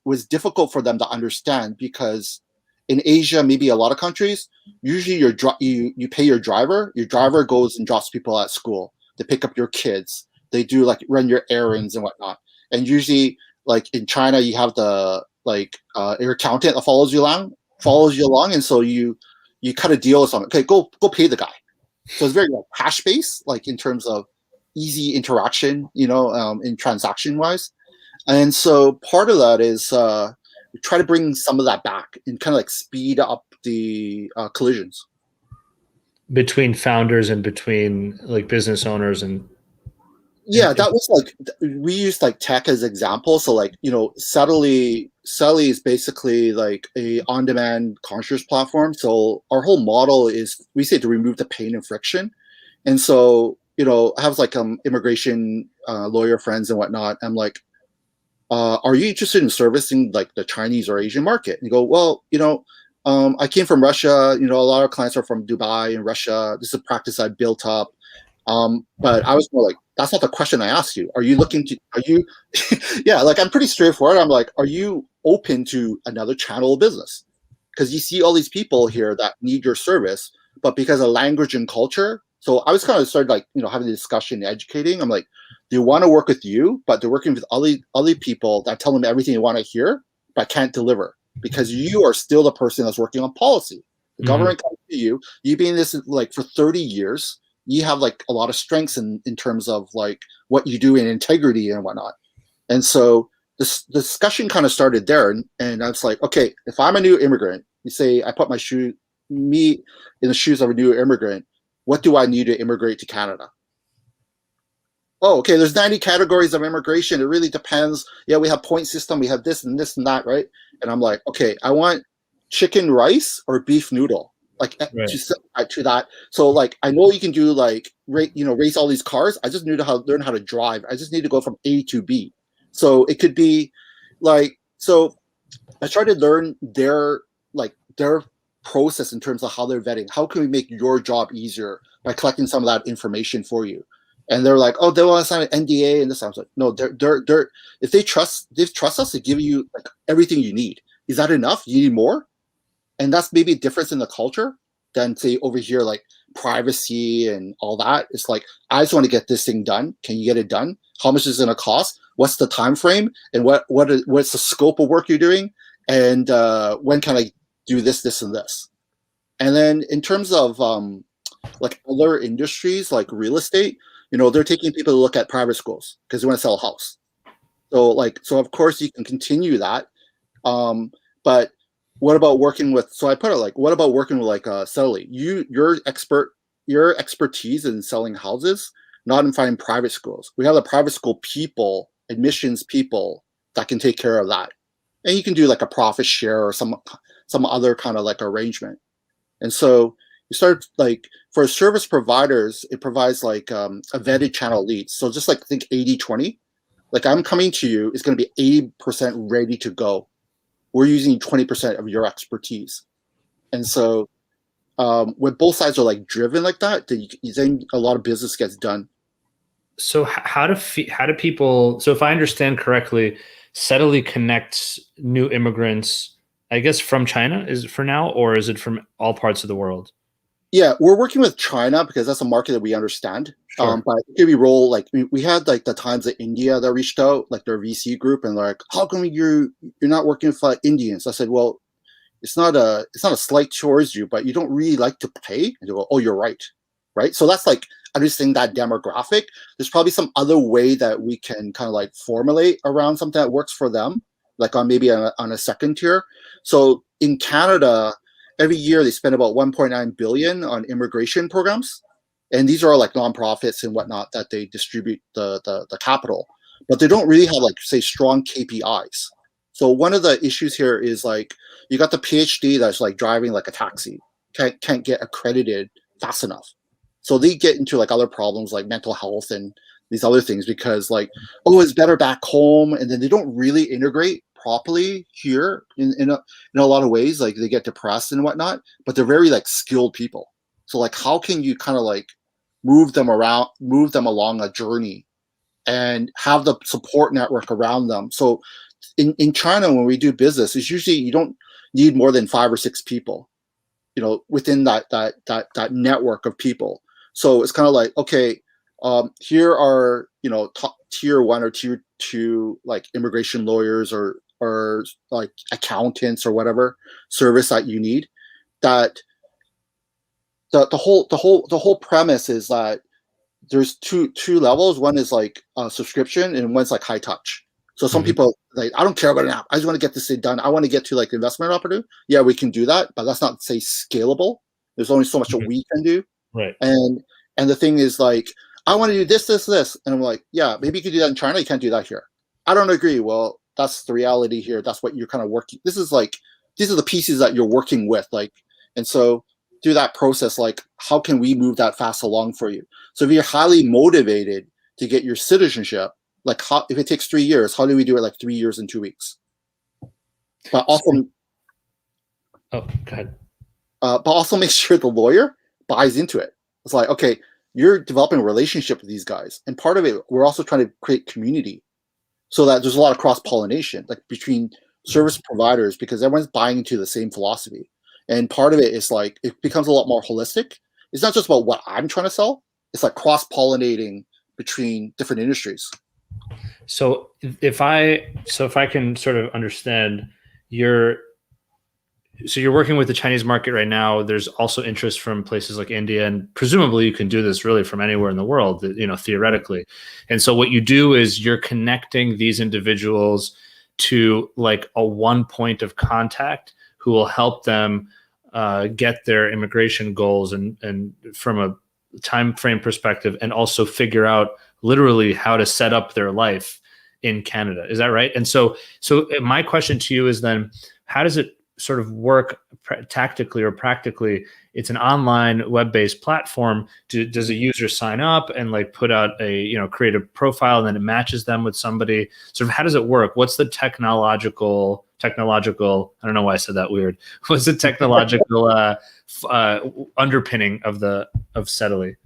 was difficult for them to understand, because in Asia, maybe a lot of countries, usually you pay your driver. Your driver goes and drops people at school. They pick up your kids. They do like run your errands and whatnot. And usually, like in China, you have the your accountant that follows you along, and so you cut a deal with someone. Okay, go pay the guy. So it's very like cash based, like in terms of easy interaction, in transaction wise. And so part of that is we try to bring some of that back and kind of like speed up the collisions between founders and between like business owners. And yeah, that was like, we used like tech as example. So like, Selly is basically like a on-demand concierge platform. So our whole model is, we say, to remove the pain and friction. And so, I have like immigration lawyer friends and whatnot. I'm like, are you interested in servicing like the Chinese or Asian market? And you go, well, I came from Russia. A lot of clients are from Dubai and Russia. This is a practice I built up. But I was more like, that's not the question I asked you. Yeah, like I'm pretty straightforward. I'm like, are you open to another channel of business? Because you see all these people here that need your service, but because of language and culture. So I was kind of started like, having the discussion, educating. I'm like, they want to work with you, but they're working with other people that tell them everything they want to hear, but can't deliver, because you are still the person that's working on policy. The government comes to you. You've been in this like for 30 years. You have like a lot of strengths in terms of like what you do in integrity and whatnot. And so this discussion kind of started there. And I was like, okay, if I'm a new immigrant, you say I put me in the shoes of a new immigrant, what do I need to immigrate to Canada? Oh, okay, there's 90 categories of immigration. It really depends. Yeah, we have point system. We have this and that, right? And I'm like, okay, I want chicken rice or beef noodle. Like right. to that. So like, I know you can do like, race all these cars. I just need to learn how to drive. I just need to go from A to B. So it could be like, so I tried to learn their process in terms of how they're vetting. How can we make your job easier by collecting some of that information for you? And they're like, oh, they want to sign an NDA and this. I was like, no, they're if they trust us to give you like everything you need. Is that enough? You need more? And that's maybe a difference in the culture than say over here, like privacy and all that. It's like, I just want to get this thing done. Can you get it done? How much is it going to cost? What's the time frame? And what's the scope of work you're doing? And when can I do this, and this? And then in terms of like other industries, like real estate, they're taking people to look at private schools because they want to sell a house. So of course you can continue that. But what about working with, so I put it like, what about working with like Selly? Your expertise in selling houses, not in finding private schools. We have the private school people, admissions people that can take care of that. And you can do like a profit share or some other kind of like arrangement. And so you start like, for service providers, it provides like a vetted channel leads. So just like think 80-20, like I'm coming to you, it's going to be 80% ready to go. We're using 20% of your expertise. And so when both sides are like driven like that, then a lot of business gets done. So how do people, so if I understand correctly, Steadily connects new immigrants, I guess, from China is for now, or is it from all parts of the world? Yeah, we're working with China because that's a market that we understand. Sure. But give you role like we had like the times that India that reached out, like their VC group, and they're like, "How come you're not working with Indians?" I said, "Well, it's not a slight towards you, but you don't really like to pay." And they go, "Oh, you're right, right." So that's like understanding that demographic. There's probably some other way that we can kind of like formulate around something that works for them, like on maybe on a second tier. So in Canada, every year they spend about 1.9 billion on immigration programs, and these are all like nonprofits and whatnot that they distribute the capital, but they don't really have like say strong KPIs. So one of the issues here is like you got the PhD that's like driving like a taxi, can't get accredited fast enough, so they get into like other problems like mental health and these other things because like, oh, it's better back home, and then they don't really integrate properly here in a lot of ways. Like they get depressed and whatnot, but they're very like skilled people. So like how can you kind of like move them along a journey and have the support network around them? So in China, when we do business, it's usually you don't need more than 5 or 6 people, within that network of people. So it's kind of like, okay, here are top tier 1 or tier 2 like immigration lawyers or like accountants or whatever service that you need. That the whole premise is that there's two levels. One is like subscription, and one's like high touch. So some people like, I don't care about an app. I just want to get this thing done. I want to get to like investment opportunity. Yeah, we can do that, but that's not say scalable. There's only so much that we can do. Right. And the thing is like, I want to do this, and I'm like, yeah, maybe you could do that in China. You can't do that here. I don't agree. Well, that's the reality here. That's what you're kind of working. This is like, these are the pieces that you're working with. Like, and so through that process, like, how can we move that fast along for you? So if you're highly motivated to get your citizenship, like how, if it takes 3 years, how do we do it like 3 years and 2 weeks? But also, go ahead. But also make sure the lawyer buys into it. It's like, okay, you're developing a relationship with these guys, and part of it, we're also trying to create community, so that there's a lot of cross pollination, like between service providers, because everyone's buying into the same philosophy. And part of it is like it becomes a lot more holistic. It's not just about what I'm trying to sell. It's like cross pollinating between different industries. So if I can sort of understand, you're working with the Chinese market right now. There's also interest from places like India, and presumably you can do this really from anywhere in the world, theoretically. And so what you do is you're connecting these individuals to like a one point of contact who will help them get their immigration goals and from a time frame perspective, and also figure out literally how to set up their life in Canada. Is that right? And so my question to you is then, how does it sort of work tactically or practically? It's an online web-based platform. Does a user sign up and like put out create a profile, and then it matches them with somebody? Sort of, how does it work? What's the technological, I don't know why I said that weird. What's the technological underpinning of Steadily?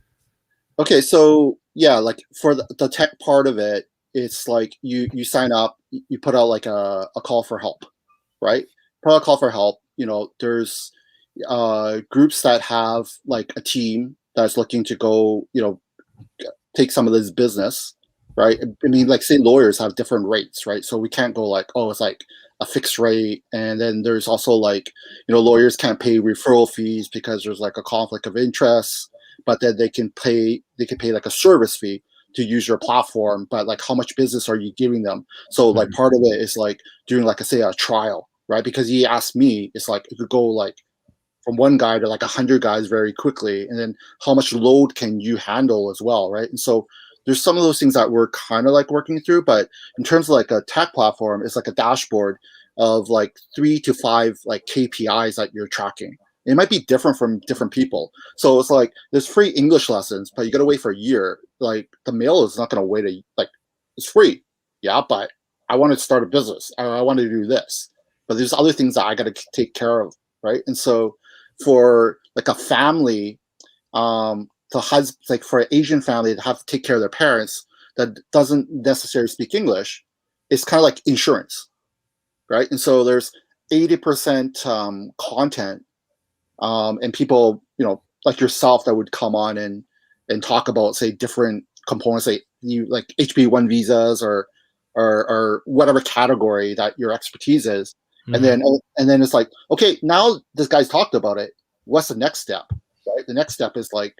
Okay, so yeah, like for the tech part of it, it's like you sign up, you put out like a call for help, right? Put out a call for help. There's groups that have like a team that's looking to go, take some of this business, right? I mean, like say lawyers have different rates, right? So we can't go like, oh, it's like a fixed rate. And then there's also like, lawyers can't pay referral fees because there's like a conflict of interest, but then they can pay like a service fee to use your platform. But like, how much business are you giving them? So like part of it is like doing like a trial, right? Because he asked me, it's like it could go like from 1 guy to like 100 guys very quickly, and then how much load can you handle as well, right? And so there's some of those things that we're kind of like working through. But in terms of like a tech platform, it's like a dashboard of like 3 to 5 like KPIs that you're tracking. It might be different from different people. So it's like there's free English lessons, but you got to wait for a year. Like the mail is not going to wait it's free. Yeah, but I want to start a business. I want to do this. But there's other things that I got to take care of, right? And so for like a family, like for an Asian family to have to take care of their parents that doesn't necessarily speak English, it's kind of like insurance, right? And so there's 80% content, and people, like yourself, that would come on and talk about, say, different components, say you like HB1 visas or whatever category that your expertise is. Mm-hmm. And then it's like, okay, now this guy's talked about it. What's the next step? Right? The next step is like,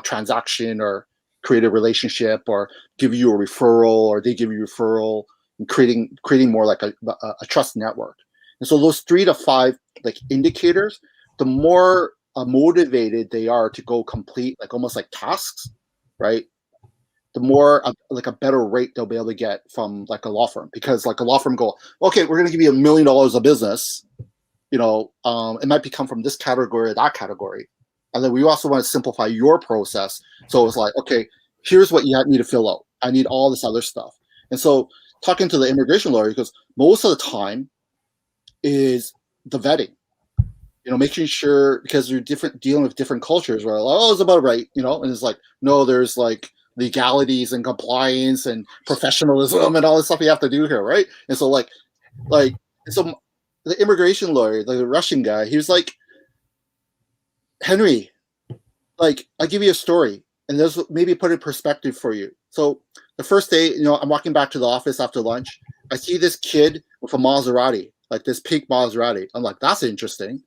transaction or create a relationship or give you a referral, or they give you a referral, and creating more like a trust network. And so those 3 to 5 like indicators, the more motivated they are to go complete like almost like tasks, right? The more like a better rate they'll be able to get from like a law firm, because like a law firm go, okay, we're going to give you $1 million of business, it might come from this category or that category, and then we also want to simplify your process. So it's like, okay, here's what you need to fill out. I need all this other stuff. And so talking to the immigration lawyer, because most of the time is the vetting, making sure, because you're dealing with different cultures where like, oh, it's about right, and it's like, no, there's like legalities and compliance and professionalism and all this stuff you have to do here, right? And so so the immigration lawyer, the Russian guy, he was like, Henry, like, I'll give you a story and this maybe put it in perspective for you. So the first day, I'm walking back to the office after lunch. I see this kid with a Maserati, like this pink Maserati. I'm like, that's interesting.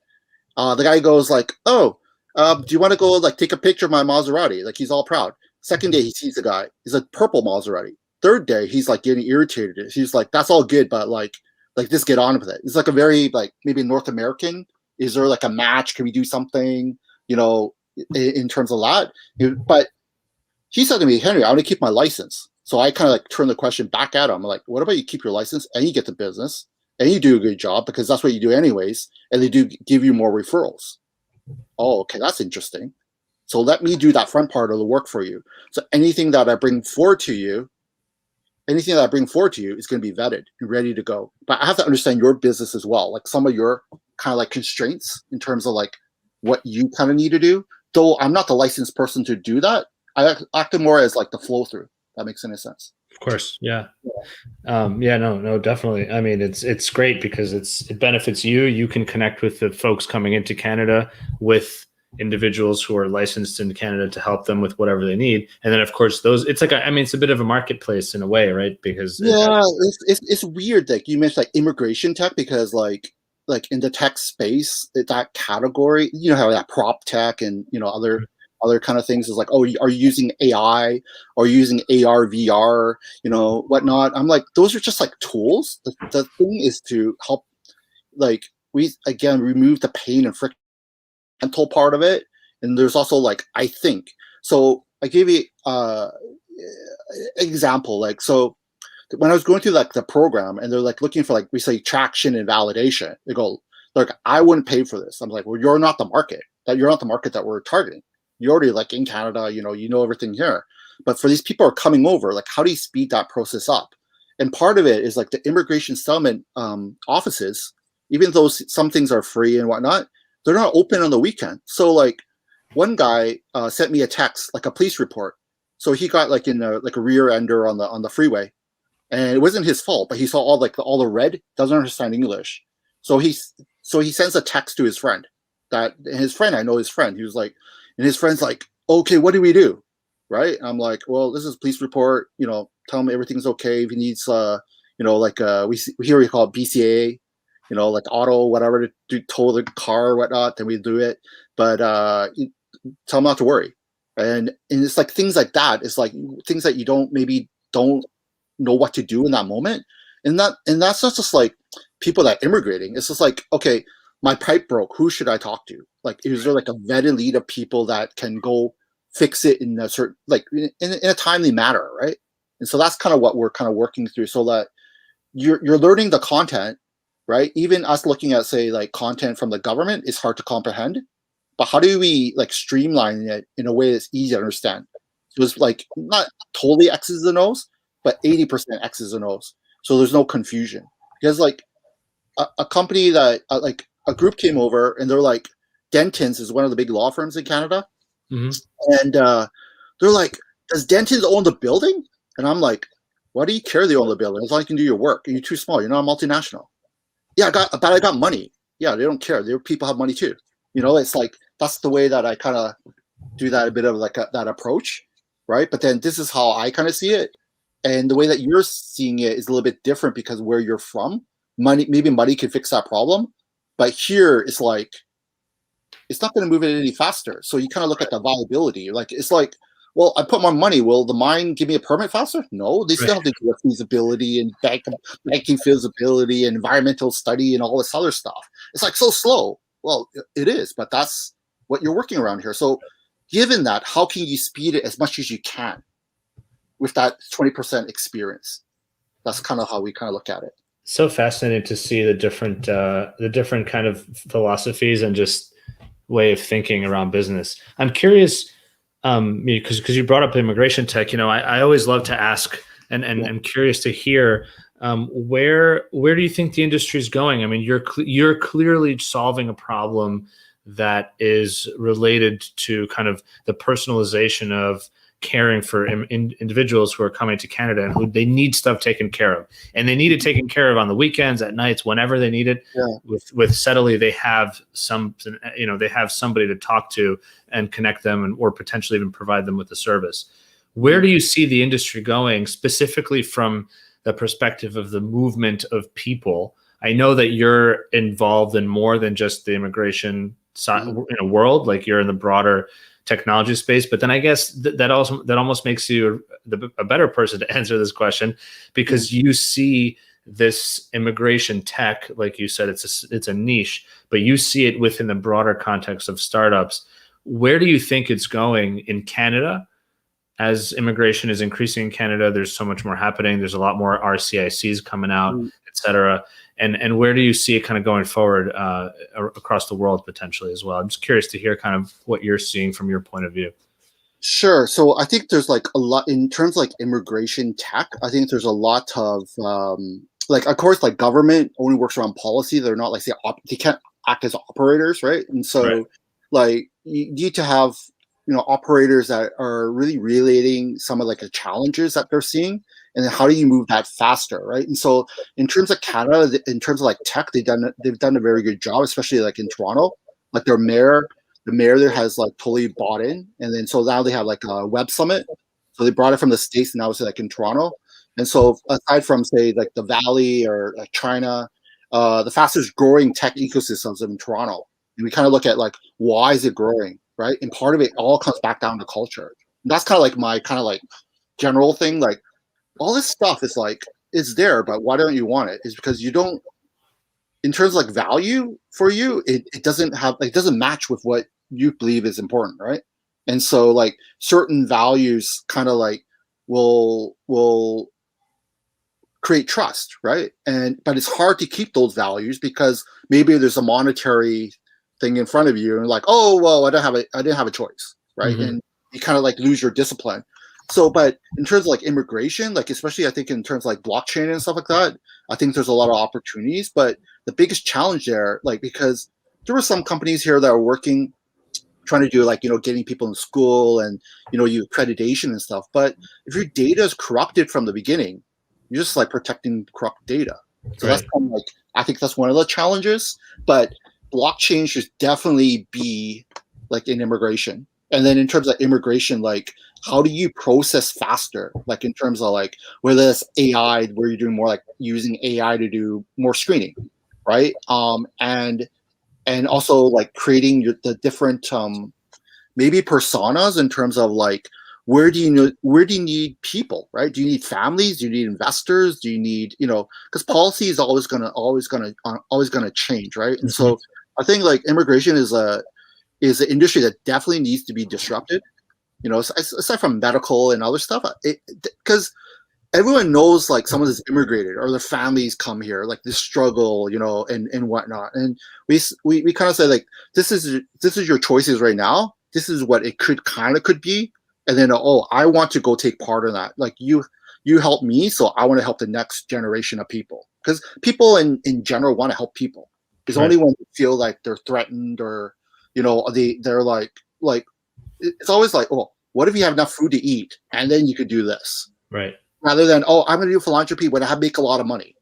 The guy goes like, oh, do you want to go like take a picture of my Maserati? Like, he's all proud. Second day, he sees the guy. He's a purple Maserati. Third day, he's like getting irritated. He's like, that's all good, but like just get on with it. It's like a very like maybe North American. Is there like a match? Can we do something, in terms of that? But he said to me, Henry, I want to keep my license. So I kind of like turn the question back at him. I'm like, what about you keep your license and you get the business and you do a good job, because that's what you do anyways, and they do give you more referrals. Oh, okay, that's interesting. So let me do that front part of the work for you. So anything that I bring forward to you is going to be vetted and ready to go. But I have to understand your business as well, like some of your kind of like constraints in terms of like what you kind of need to do. Though I'm not the licensed person to do that, I act more as like the flow through. That makes any sense. Of course, yeah. No, definitely. I mean, it's great because it benefits you. You can connect with the folks coming into Canada with individuals who are licensed in Canada to help them with whatever they need. And then of course it's like, it's a bit of a marketplace in a way, right? Because it's weird that you mentioned like immigration tech, because like in the tech space, that category, how that prop tech and, other kind of things is like, oh, are you using AI or using AR, VR, whatnot? I'm like, those are just like tools. The thing is to help, like, we again remove the pain and friction mental part of it. And there's also like, I think, so I gave you example, like, so when I was going through like the program and they're like looking for like, we say traction and validation, they go, like, I wouldn't pay for this. I'm like, well, you're not the market that we're targeting. You're already like in Canada, you know everything here. But for these people who are coming over, like, how do you speed that process up? And part of it is like the immigration settlement offices, even though some things are free and whatnot, they're not open on the weekend. So like one guy sent me a text, like a police report. So he got like in a rear ender on the freeway, and it wasn't his fault, but he saw all the red, doesn't understand English. So he sends a text to his friend, I know his friend. He was like, and his friend's like, okay, what do we do? Right? I'm like, well, this is a police report, tell him everything's okay. If he needs, we here we call it BCA, like auto, whatever, to tow the car or whatnot, then we do it. But tell him not to worry. And it's like things like that. It's like things that you don't know what to do in that moment. And that's not just like people that are immigrating. It's just like, okay, my pipe broke. Who should I talk to? Like, is there like a vetted lead of people that can go fix it in a certain, like in a timely manner, right? And so that's kind of what we're kind of working through, so that you're learning the content, right? Even us looking at, say, like content from the government is hard to comprehend, but how do we like streamline it in a way that's easy to understand? So it's like not totally X's and O's, but 80% X's and O's, so there's no confusion. Because like a company that like a group came over and they're like, Dentons is one of the big law firms in Canada. Mm-hmm. And they're like, does Dentons own the building? And I'm like, Why do you care they own the building? As long as you can do your work. You're too small. You're not a multinational. Yeah, I got money. Yeah, they don't care. Their people have money too. It's like that's the way that I kind of do that, a bit of like that approach, right? But then this is how I kind of see it, and the way that you're seeing it is a little bit different because where you're from, maybe money can fix that problem, but here it's like it's not going to move it any faster. So you kind of look at the viability. Like it's like, well, I put more money. Will the mine give me a permit faster? No, they still have to do a feasibility and banking feasibility and environmental study and all this other stuff. It's like so slow. Well, it is, but that's what you're working around here. So given that, how can you speed it as much as you can with that 20% experience? That's kind of how we kind of look at it. So fascinating to see the different kind of philosophies and just way of thinking around business. I'm curious, because you brought up immigration tech. I always love to ask, and I'm curious to hear where do you think the industry is going? I mean, you're clearly solving a problem that is related to kind of the personalization of caring for individuals who are coming to Canada and who they need stuff taken care of, and they need it taken care of on the weekends, at nights, whenever they need it. Yeah. With Settlely, they have they have somebody to talk to and connect them, or potentially even provide them with a service. Where do you see the industry going, specifically from the perspective of the movement of people? I know that you're involved in more than just the immigration world, like you're in the broader technology space, but then I guess that almost makes you a better person to answer this question, because you see this immigration tech, like you said, it's a niche, but you see it within the broader context of startups. Where do you think it's going in Canada? As immigration is increasing in Canada, there's so much more happening. There's a lot more RCICs coming out, et cetera. And where do you see it kind of going forward across the world potentially as well? I'm just curious to hear kind of what you're seeing from your point of view. Sure. So I think there's like a lot in terms of like immigration tech. I think there's a lot of of course, like government only works around policy. They're not like they can't act as operators, right? And so like you need to have operators that are really relating some of like the challenges that they're seeing, and then how do you move that faster, right? And so in terms of Canada, in terms of like tech, they've done a very good job, especially like in Toronto. Like the mayor there has like totally bought in, and then so now they have like a web summit. So they brought it from the States, and now it's like in Toronto. And so aside from say like the Valley or like China, the fastest growing tech ecosystems in Toronto. And we kind of look at like why is it growing? Right. And part of it all comes back down to culture. And that's kind of like my kind of like general thing. Like all this stuff is like, it's there, but why don't you want it? Is because you don't, in terms of like value for you, it doesn't match with what you believe is important. Right. And so like certain values kind of like will create trust. Right. But it's hard to keep those values because maybe there's a monetary thing in front of you and like, oh, well, I didn't have a choice, right? Mm-hmm. And you kind of like lose your discipline. So, but in terms of like immigration, like especially I think in terms of like blockchain and stuff like that, I think there's a lot of opportunities. But the biggest challenge there, like because there were some companies here that are working, trying to do like getting people in school and you accreditation and stuff. But if your data is corrupted from the beginning, you're just like protecting corrupt data. So that's kind of like I think that's one of the challenges. But blockchain should definitely be like in immigration. And then in terms of immigration, like how do you process faster? Like in terms of like whether it's AI, where you're doing more like using AI to do more screening, right? And also like creating the different maybe personas in terms of like where do you need people, right? Do you need families? Do you need investors? Do you need because policy is always gonna change, right? And so I think like immigration is an industry that definitely needs to be disrupted, aside from medical and other stuff, because everyone knows like someone is immigrated or their families come here, like this struggle, and whatnot. And we kind of say like, this is your choices right now. This is what it could be. And then, I want to go take part in that. Like you help me, so I want to help the next generation of people. Because people in general want to help people. Because only when they feel like they're threatened or, they're like it's always like, oh, what if you have enough food to eat and then you could do this? Right. rather than, oh, I'm going to do philanthropy when I make a lot of money.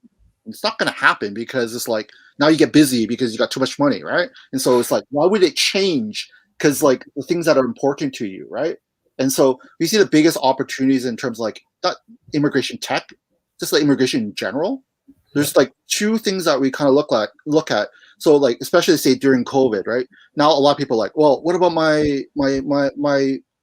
It's not going to happen because it's like now you get busy because you got too much money, right? And so it's like, why would it change? Because like the things that are important to you, right? And so we see the biggest opportunities in terms of like not immigration tech, just like immigration in general. There's like two things that we kind of look at. So like especially say during COVID, right? Now a lot of people are like, well, what about my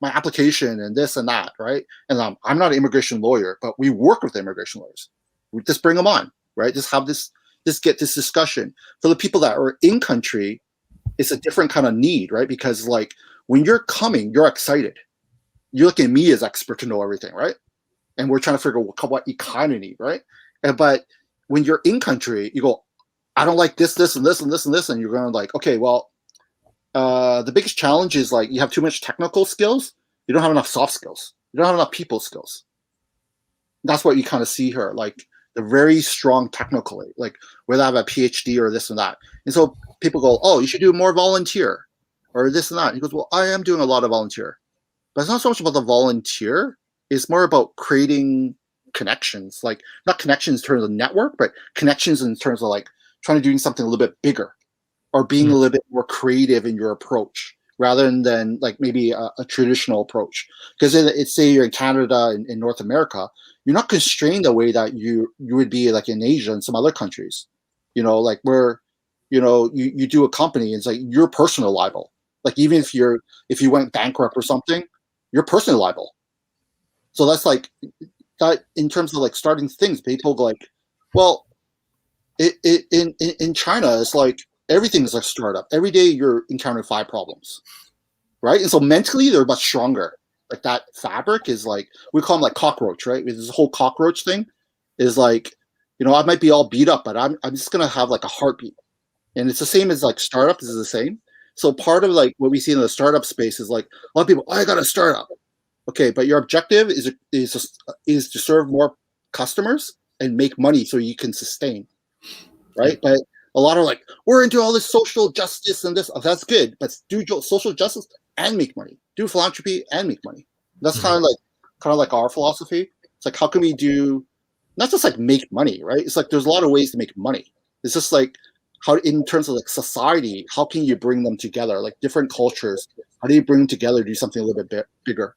application and this and that, right? And I'm not an immigration lawyer, but we work with immigration lawyers. We just bring them on, right? Just have get this discussion. For the people that are in country, it's a different kind of need, right? Because like when you're coming, you're excited. You're looking at me as expert to know everything, right? And we're trying to figure out what you kind of need, right? But when you're in country, you go, I don't like this, and this, and this, and this, and you're going like, okay, well, the biggest challenge is like you have too much technical skills. You don't have enough soft skills. You don't have enough people skills. That's what you kind of see here. Like they're very strong technically, like whether I have a PhD or this and that. And so people go, oh, you should do more volunteer or this and that. And he goes, well, I am doing a lot of volunteer. But it's not so much about the volunteer. It's more about creating connections, like not connections in terms of network, but connections in terms of like trying to do something a little bit bigger or being a little bit more creative in your approach rather than like maybe a traditional approach. Because it's say you're in Canada and in North America, you're not constrained the way that you would be like in Asia and some other countries, you know, like where, you know, you do a company, it's like you're personally liable. Like even if you went bankrupt or something, you're personally liable. So that's like that in terms of like starting things, people go like, well, in China, it's like everything's a startup. Every day you're encountering 5 problems, right? And so mentally they're much stronger. Like that fabric is like, we call them like cockroach, right? This whole cockroach thing is like, you know, I might be all beat up, but I'm just gonna have like a heartbeat. And it's the same as like startups is the same. So part of like what we see in the startup space is like a lot of people, oh, I got a startup. Okay, but your objective is to serve more customers and make money so you can sustain, right? But a lot of like, we're into all this social justice and this. Oh, that's good, but do social justice and make money. Do philanthropy and make money. That's kind of like our philosophy. It's like, how can we do not just like make money, right? It's like there's a lot of ways to make money. It's just like how in terms of like society, how can you bring them together? Like different cultures, how do you bring them together to do something a little bit bigger?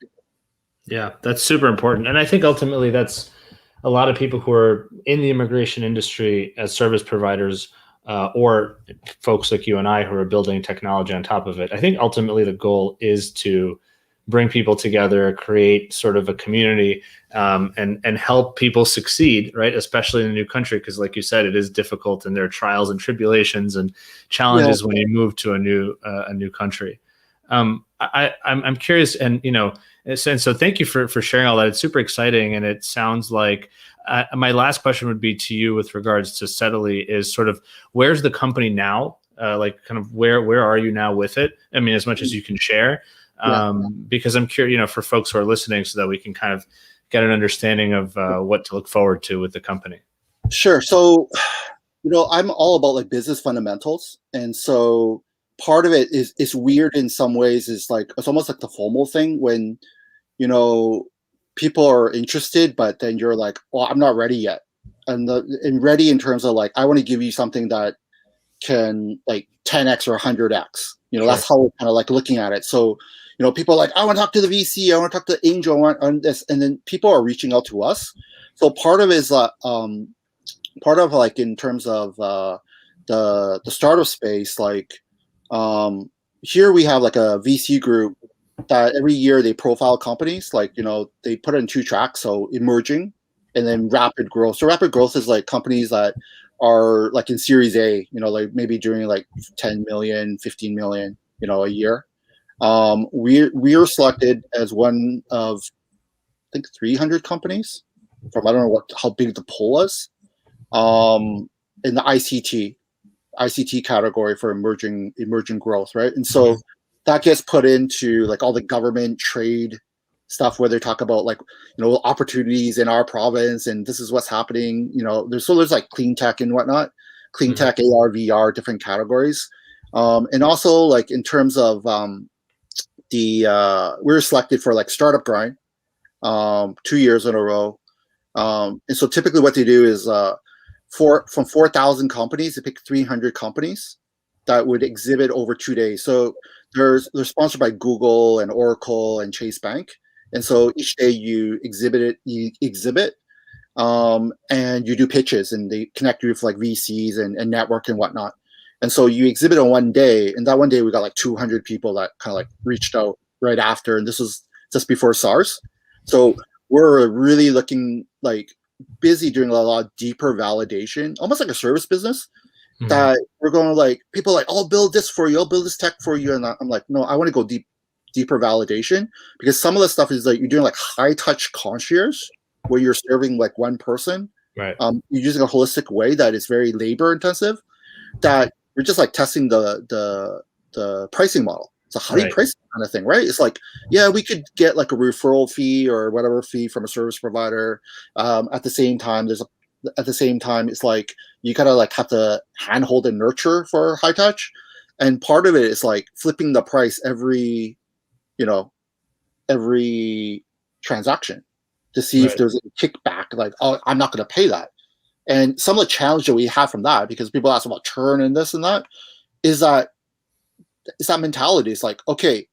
Yeah, that's super important. And I think ultimately that's a lot of people who are in the immigration industry as service providers or folks like you and I who are building technology on top of it. I think ultimately the goal is to bring people together, create sort of a community and help people succeed, right? Especially in a new country, because like you said, it is difficult and there are trials and tribulations and challenges when you move to a new country. I'm curious, and you know, and so thank you for sharing all that. It's super exciting, and it sounds like my last question would be to you with regards to Settlely is sort of where's the company now? Like kind of where are you now with it? I mean, as much as you can share, because I'm curious, you know, for folks who are listening, so that we can kind of get an understanding of what to look forward to with the company. Sure. So, you know, I'm all about like business fundamentals, and so part of it is weird in some ways. Is like it's almost like the FOMO thing when, you know, people are interested, but then you're like, well, I'm not ready yet, and ready in terms of like I want to give you something that can like 10x or 100x. You know, that's how we're kind of like looking at it. So, you know, people are like, I want to talk to the VC, I want to talk to Angel, I want on this, and then people are reaching out to us. So part of it is part of like in terms of the startup space, like here we have like a VC group that every year they profile companies, like, you know, they put it in 2 tracks, so emerging and then rapid growth. So rapid growth is like companies that are like in Series A, you know, like maybe doing like 10 million, 15 million, you know, a year. We are selected as one of, I think, 300 companies from, I don't know how big the poll was, in the ICT category for emerging growth, right? And so that gets put into like all the government trade stuff where they talk about like, you know, opportunities in our province and this is what's happening. You know, there's like clean tech and whatnot, clean tech, AR, VR, different categories. And also like in terms of we were selected for like Startup Grind 2 years in a row. And so typically what they do is from 4,000 companies, they pick 300 companies that would exhibit over 2 days. So they're sponsored by Google and Oracle and Chase Bank. And so each day you exhibit, and you do pitches, and they connect you with like VCs and network and whatnot. And so you exhibit on one day, and that one day we got like 200 people that kind of like reached out right after. And this was just before SARS. So we're really looking like busy doing a lot of deeper validation, almost like a service business. Mm-hmm. That we're going like, people are like, I'll build this for you, I'll build this tech for you. And I'm like, no, I want to go deeper validation, because some of the stuff is like you're doing like high touch concierge where you're serving like one person. Right. You're using a holistic way that is very labor intensive, that you're just like testing the pricing model. So how do you price that kind of thing, right? It's like, yeah, we could get like a referral fee or whatever fee from a service provider. At the same time, it's like you gotta like have to handhold and nurture for high touch, and part of it is like flipping the price every transaction to see if there's a kickback. Like, oh, I'm not going to pay that. And some of the challenge that we have from that, because people ask about churn and this and that, is that mentality. It's like, okay,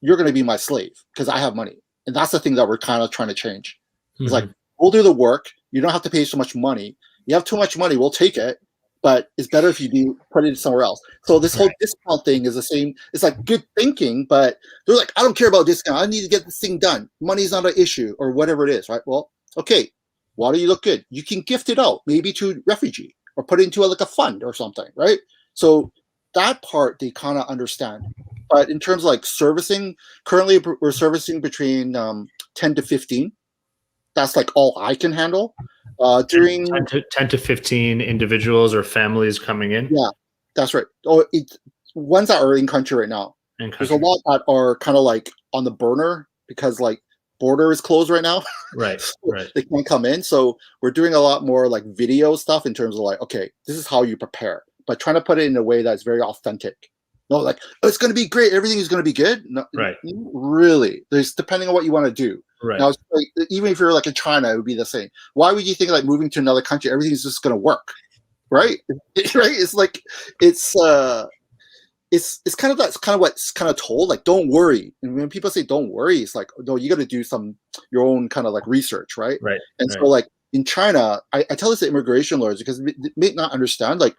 you're going to be my slave because I have money. And that's the thing that we're kind of trying to change. It's like, we'll do the work. You don't have to pay so much money. You have too much money, we'll take it, but it's better if you do put it somewhere else. So this whole discount thing is the same. It's like good thinking, but they're like, I don't care about discount. I need to get this thing done. Money's not an issue, or whatever it is, right? Well, okay, why do you look good? You can gift it out, maybe to a refugee, or put it into like a fund or something, right? So that part they kind of understand. But in terms of like servicing, currently we're servicing between 10 to 15. That's like all I can handle. During 10 to 15 individuals or families coming in. Yeah, that's right. Oh, it's ones that are in country right now. There's a lot that are kind of like on the burner because like border is closed right now. Right. So they can't come in. So we're doing a lot more like video stuff in terms of like, okay, this is how you prepare, but trying to put it in a way that's very authentic. No, like, oh, it's going to be great. Everything is going to be good. No, really. There's depending on what you want to do. Right. Now, like, even if you're like in China, it would be the same. Why would you think like moving to another country, everything's just going to work, right? Right? It's like it's kind of that's kind of what's kind of told. Like, don't worry. And when people say don't worry, it's like, no, you got to do your own kind of like research, right? Right. And so like in China, I tell this to immigration lawyers because they may not understand. Like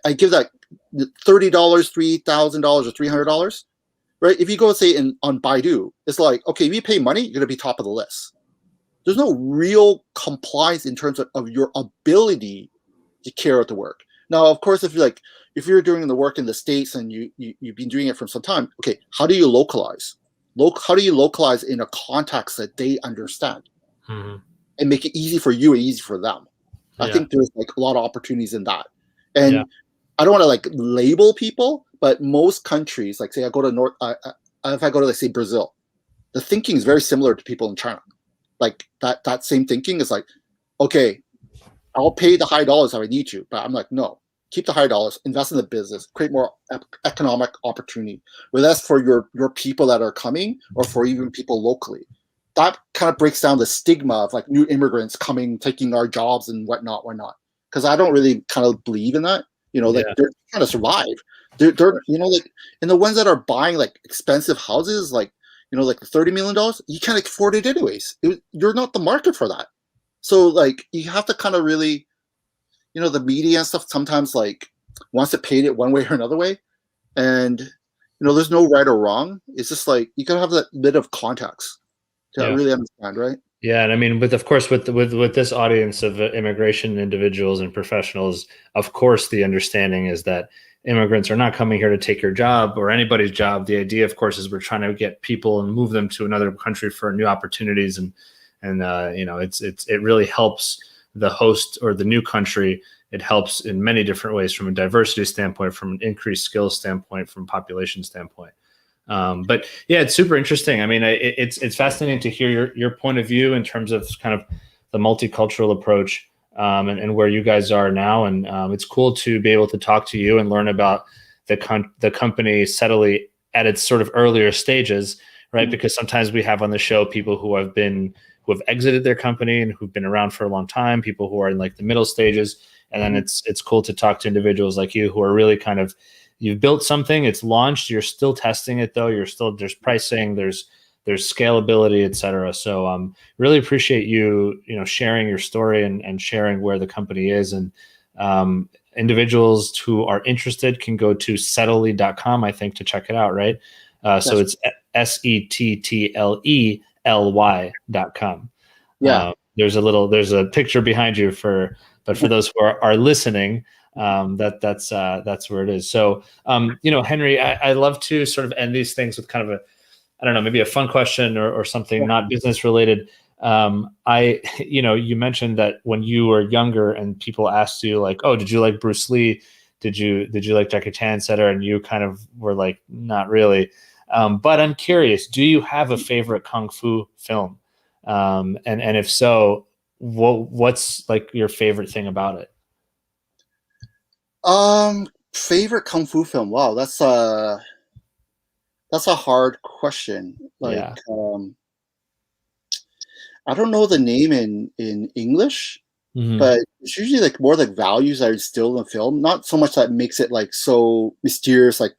I give that $30, $3,000, or $300. Right? If you go say on Baidu, it's like, okay, if you pay money, you're going to be top of the list. There's no real compliance in terms of your ability to carry out the work. Now, of course, if you're doing the work in the States and you've been doing it for some time, okay, how do you localize? How do you localize in a context that they understand and make it easy for you and easy for them? I think there's like a lot of opportunities in that. And I don't want to like label people, but most countries, like say I go to if I go to let's say Brazil, the thinking is very similar to people in China. Like that same thinking is like, okay, I'll pay the high dollars if I need to, but I'm like, no, keep the high dollars, invest in the business, create more economic opportunity, whether that's for your people that are coming or for even people locally. That kind of breaks down the stigma of like new immigrants coming, taking our jobs and whatnot. Because I don't really kind of believe in that. Like they're trying to survive. They're like, and the ones that are buying like expensive houses, like like $30 million, you can't afford it anyways. You're not the market for that. So like you have to kind of really, the media and stuff sometimes like wants to paint it one way or another way, and there's no right or wrong. It's just like you gotta have that bit of context to really understand, right? Yeah, and I mean, with this audience of immigration individuals and professionals, of course, the understanding is that immigrants are not coming here to take your job or anybody's job. The idea, of course, is we're trying to get people and move them to another country for new opportunities, and it really helps the host or the new country. It helps in many different ways, from a diversity standpoint, from an increased skills standpoint, from population standpoint. But yeah, it's super interesting. I mean, it's fascinating to hear your point of view in terms of kind of the multicultural approach and where you guys are now. And it's cool to be able to talk to you and learn about the company steadily at its sort of earlier stages, right? Mhm. Because sometimes we have on the show people who have exited their company and who've been around for a long time, people who are in like the middle stages. And then it's cool to talk to individuals like you who are really kind of, you've built something, it's launched, you're still testing it though, there's pricing, there's scalability, et cetera. So really appreciate you sharing your story and sharing where the company is. And individuals who are interested can go to settlely.com, I think, to check it out, right? So it's settlely.com. Yeah. There's a picture behind you but for those who are listening, that's where it is. So, Henry, I love to sort of end these things with kind of I don't know, maybe a fun question or something not business related. You mentioned that when you were younger and people asked you like, oh, did you like Bruce Lee? Did you like Jackie Chan, et cetera? And you kind of were like, not really. But I'm curious, do you have a favorite Kung Fu film? And if so, what's like your favorite thing about it? Favorite Kung Fu film? Wow, that's a hard question. Like, Yeah. I don't know the name in English, Mm-hmm. but it's usually like more like values that are instilled in the film. Not so much that makes it like so mysterious, like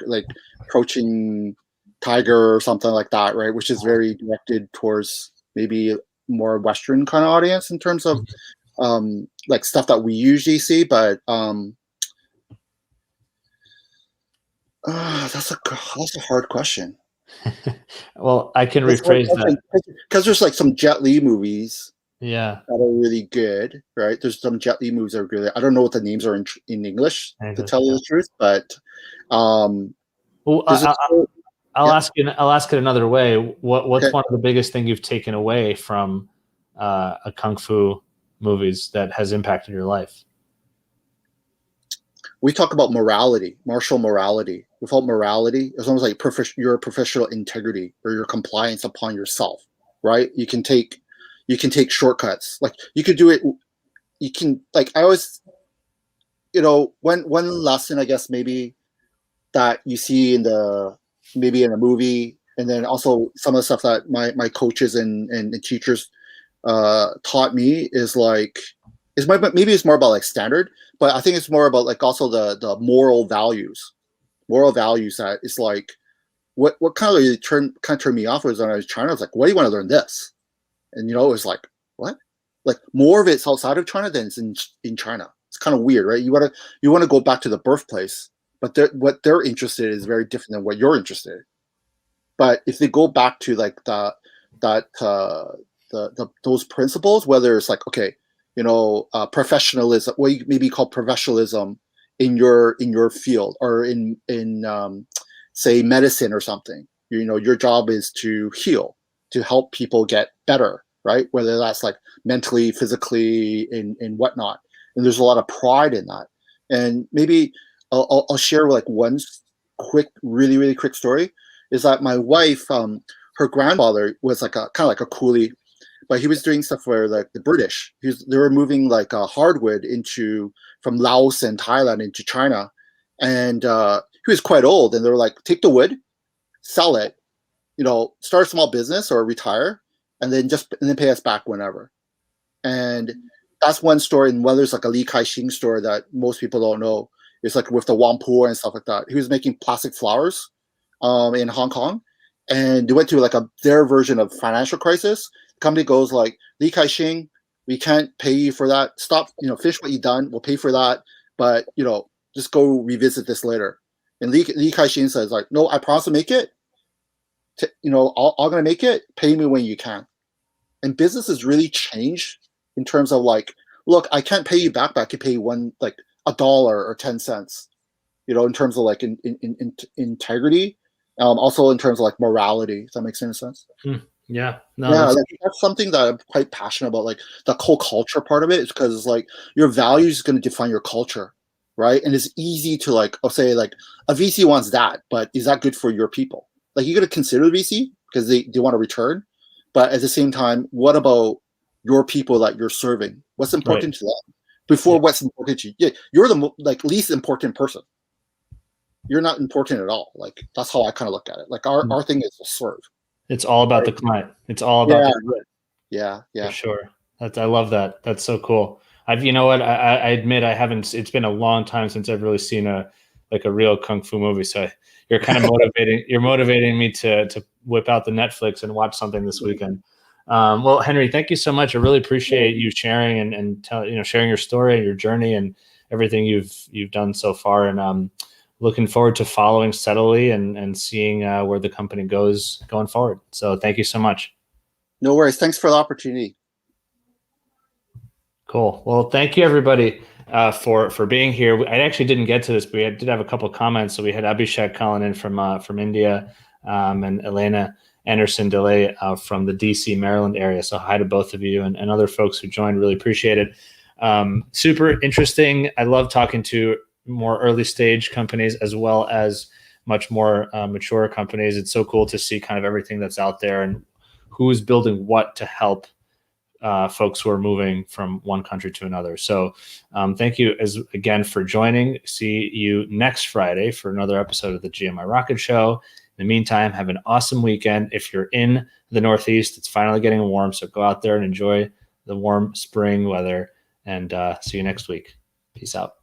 Crouching Tiger or something like that, right? Which is very directed towards maybe more Western kind of audience in terms of like stuff that we usually see. But that's a hard question. Well, I can rephrase that. Because there's like some Jet Li movies Yeah. that are really good, right? There's some Jet Li movies that are good. I don't know what the names are in English, to tell you the truth, but well, I'll ask it another way. What's one of the biggest thing you've taken away from a Kung Fu movies that has impacted your life? We talk about morality, martial morality. Without morality, it's almost like your professional integrity or your compliance upon yourself, right? You can take shortcuts. Like you could do it. You can like I always, one lesson I guess maybe that you see maybe in a movie, and then also some of the stuff that my coaches and teachers taught me is like maybe it's more about like standard, but I think it's more about like also the moral values that it's like what kind of turned me off was when I was China. I was like, why do you want to learn this? And it was like, what? Like more of it's outside of China than it's in China. It's kind of weird, right? You want to go back to the birthplace, but what they're interested in is very different than what you're interested in. But if they go back to like those principles, whether it's like, okay, professionalism, what you maybe call professionalism in your field, or in say medicine or something. Your job is to heal, to help people get better, right? Whether that's like mentally, physically, and whatnot. And there's a lot of pride in that. And maybe I'll share like one quick, really, really quick story. Is that my wife, her grandfather was like kind of like a coolie, but he was doing stuff for like the British. They were moving like hardwood from Laos and Thailand into China, and he was quite old. And they were like, take the wood, sell it, start a small business or retire, and then pay us back whenever. And that's one story. And whether there's like a Li Kai-shing story that most people don't know, it's like with the Wampu and stuff like that. He was making plastic flowers in Hong Kong, and they went through like their version of financial crisis. The company goes like, Li Kai-shing, we can't pay you for that. Stop, finish what you've done. We'll pay for that, but just go revisit this later. And Li Kai-shing says like, no, I promise to make it. I'm gonna make it. Pay me when you can. And business has really changed in terms of like, look, I can't pay you back, but I can pay you $1 or 10 cents. In terms of like in integrity, also in terms of like morality. Does that make any sense? Yeah. No, yeah, that's something that I'm quite passionate about. Like the whole culture part of it is because it's like your values is going to define your culture, right? And it's easy to like, I'll say like a VC wants that, but is that good for your people? Like you got to consider VC because they want to return, but at the same time, what about your people that you're serving? What's important to them before what's important to you? Yeah, you're the least important person. You're not important at all. Like that's how I kind of look at it. Like our thing is to serve. It's all about the client. It's all about the client. Yeah. For sure. I love that. That's so cool. You know what? I admit I haven't. It's been a long time since I've really seen a real kung fu movie. So you're kind of motivating. You're motivating me to whip out the Netflix and watch something this weekend. Well, Henry, thank you so much. I really appreciate you sharing and sharing your story and your journey and everything you've done so far. And looking forward to following steadily and seeing where the company goes going forward. So thank you so much. No worries. Thanks for the opportunity. Cool. Well, thank you everybody for being here. I actually didn't get to this, but we did have a couple of comments. So we had Abhishek calling in from India, and Elena Anderson DeLay from the DC, Maryland area. So hi to both of you and other folks who joined. Really appreciate it. Super interesting. I love talking to more early stage companies as well as much more mature companies. It's so cool to see kind of everything that's out there and who is building what to help folks who are moving from one country to another. So thank you again for joining. See you next Friday for another episode of the GMI Rocket Show. In the meantime, have an awesome weekend. If you're in the Northeast, it's finally getting warm, so go out there and enjoy the warm spring weather, and see you next week. Peace out.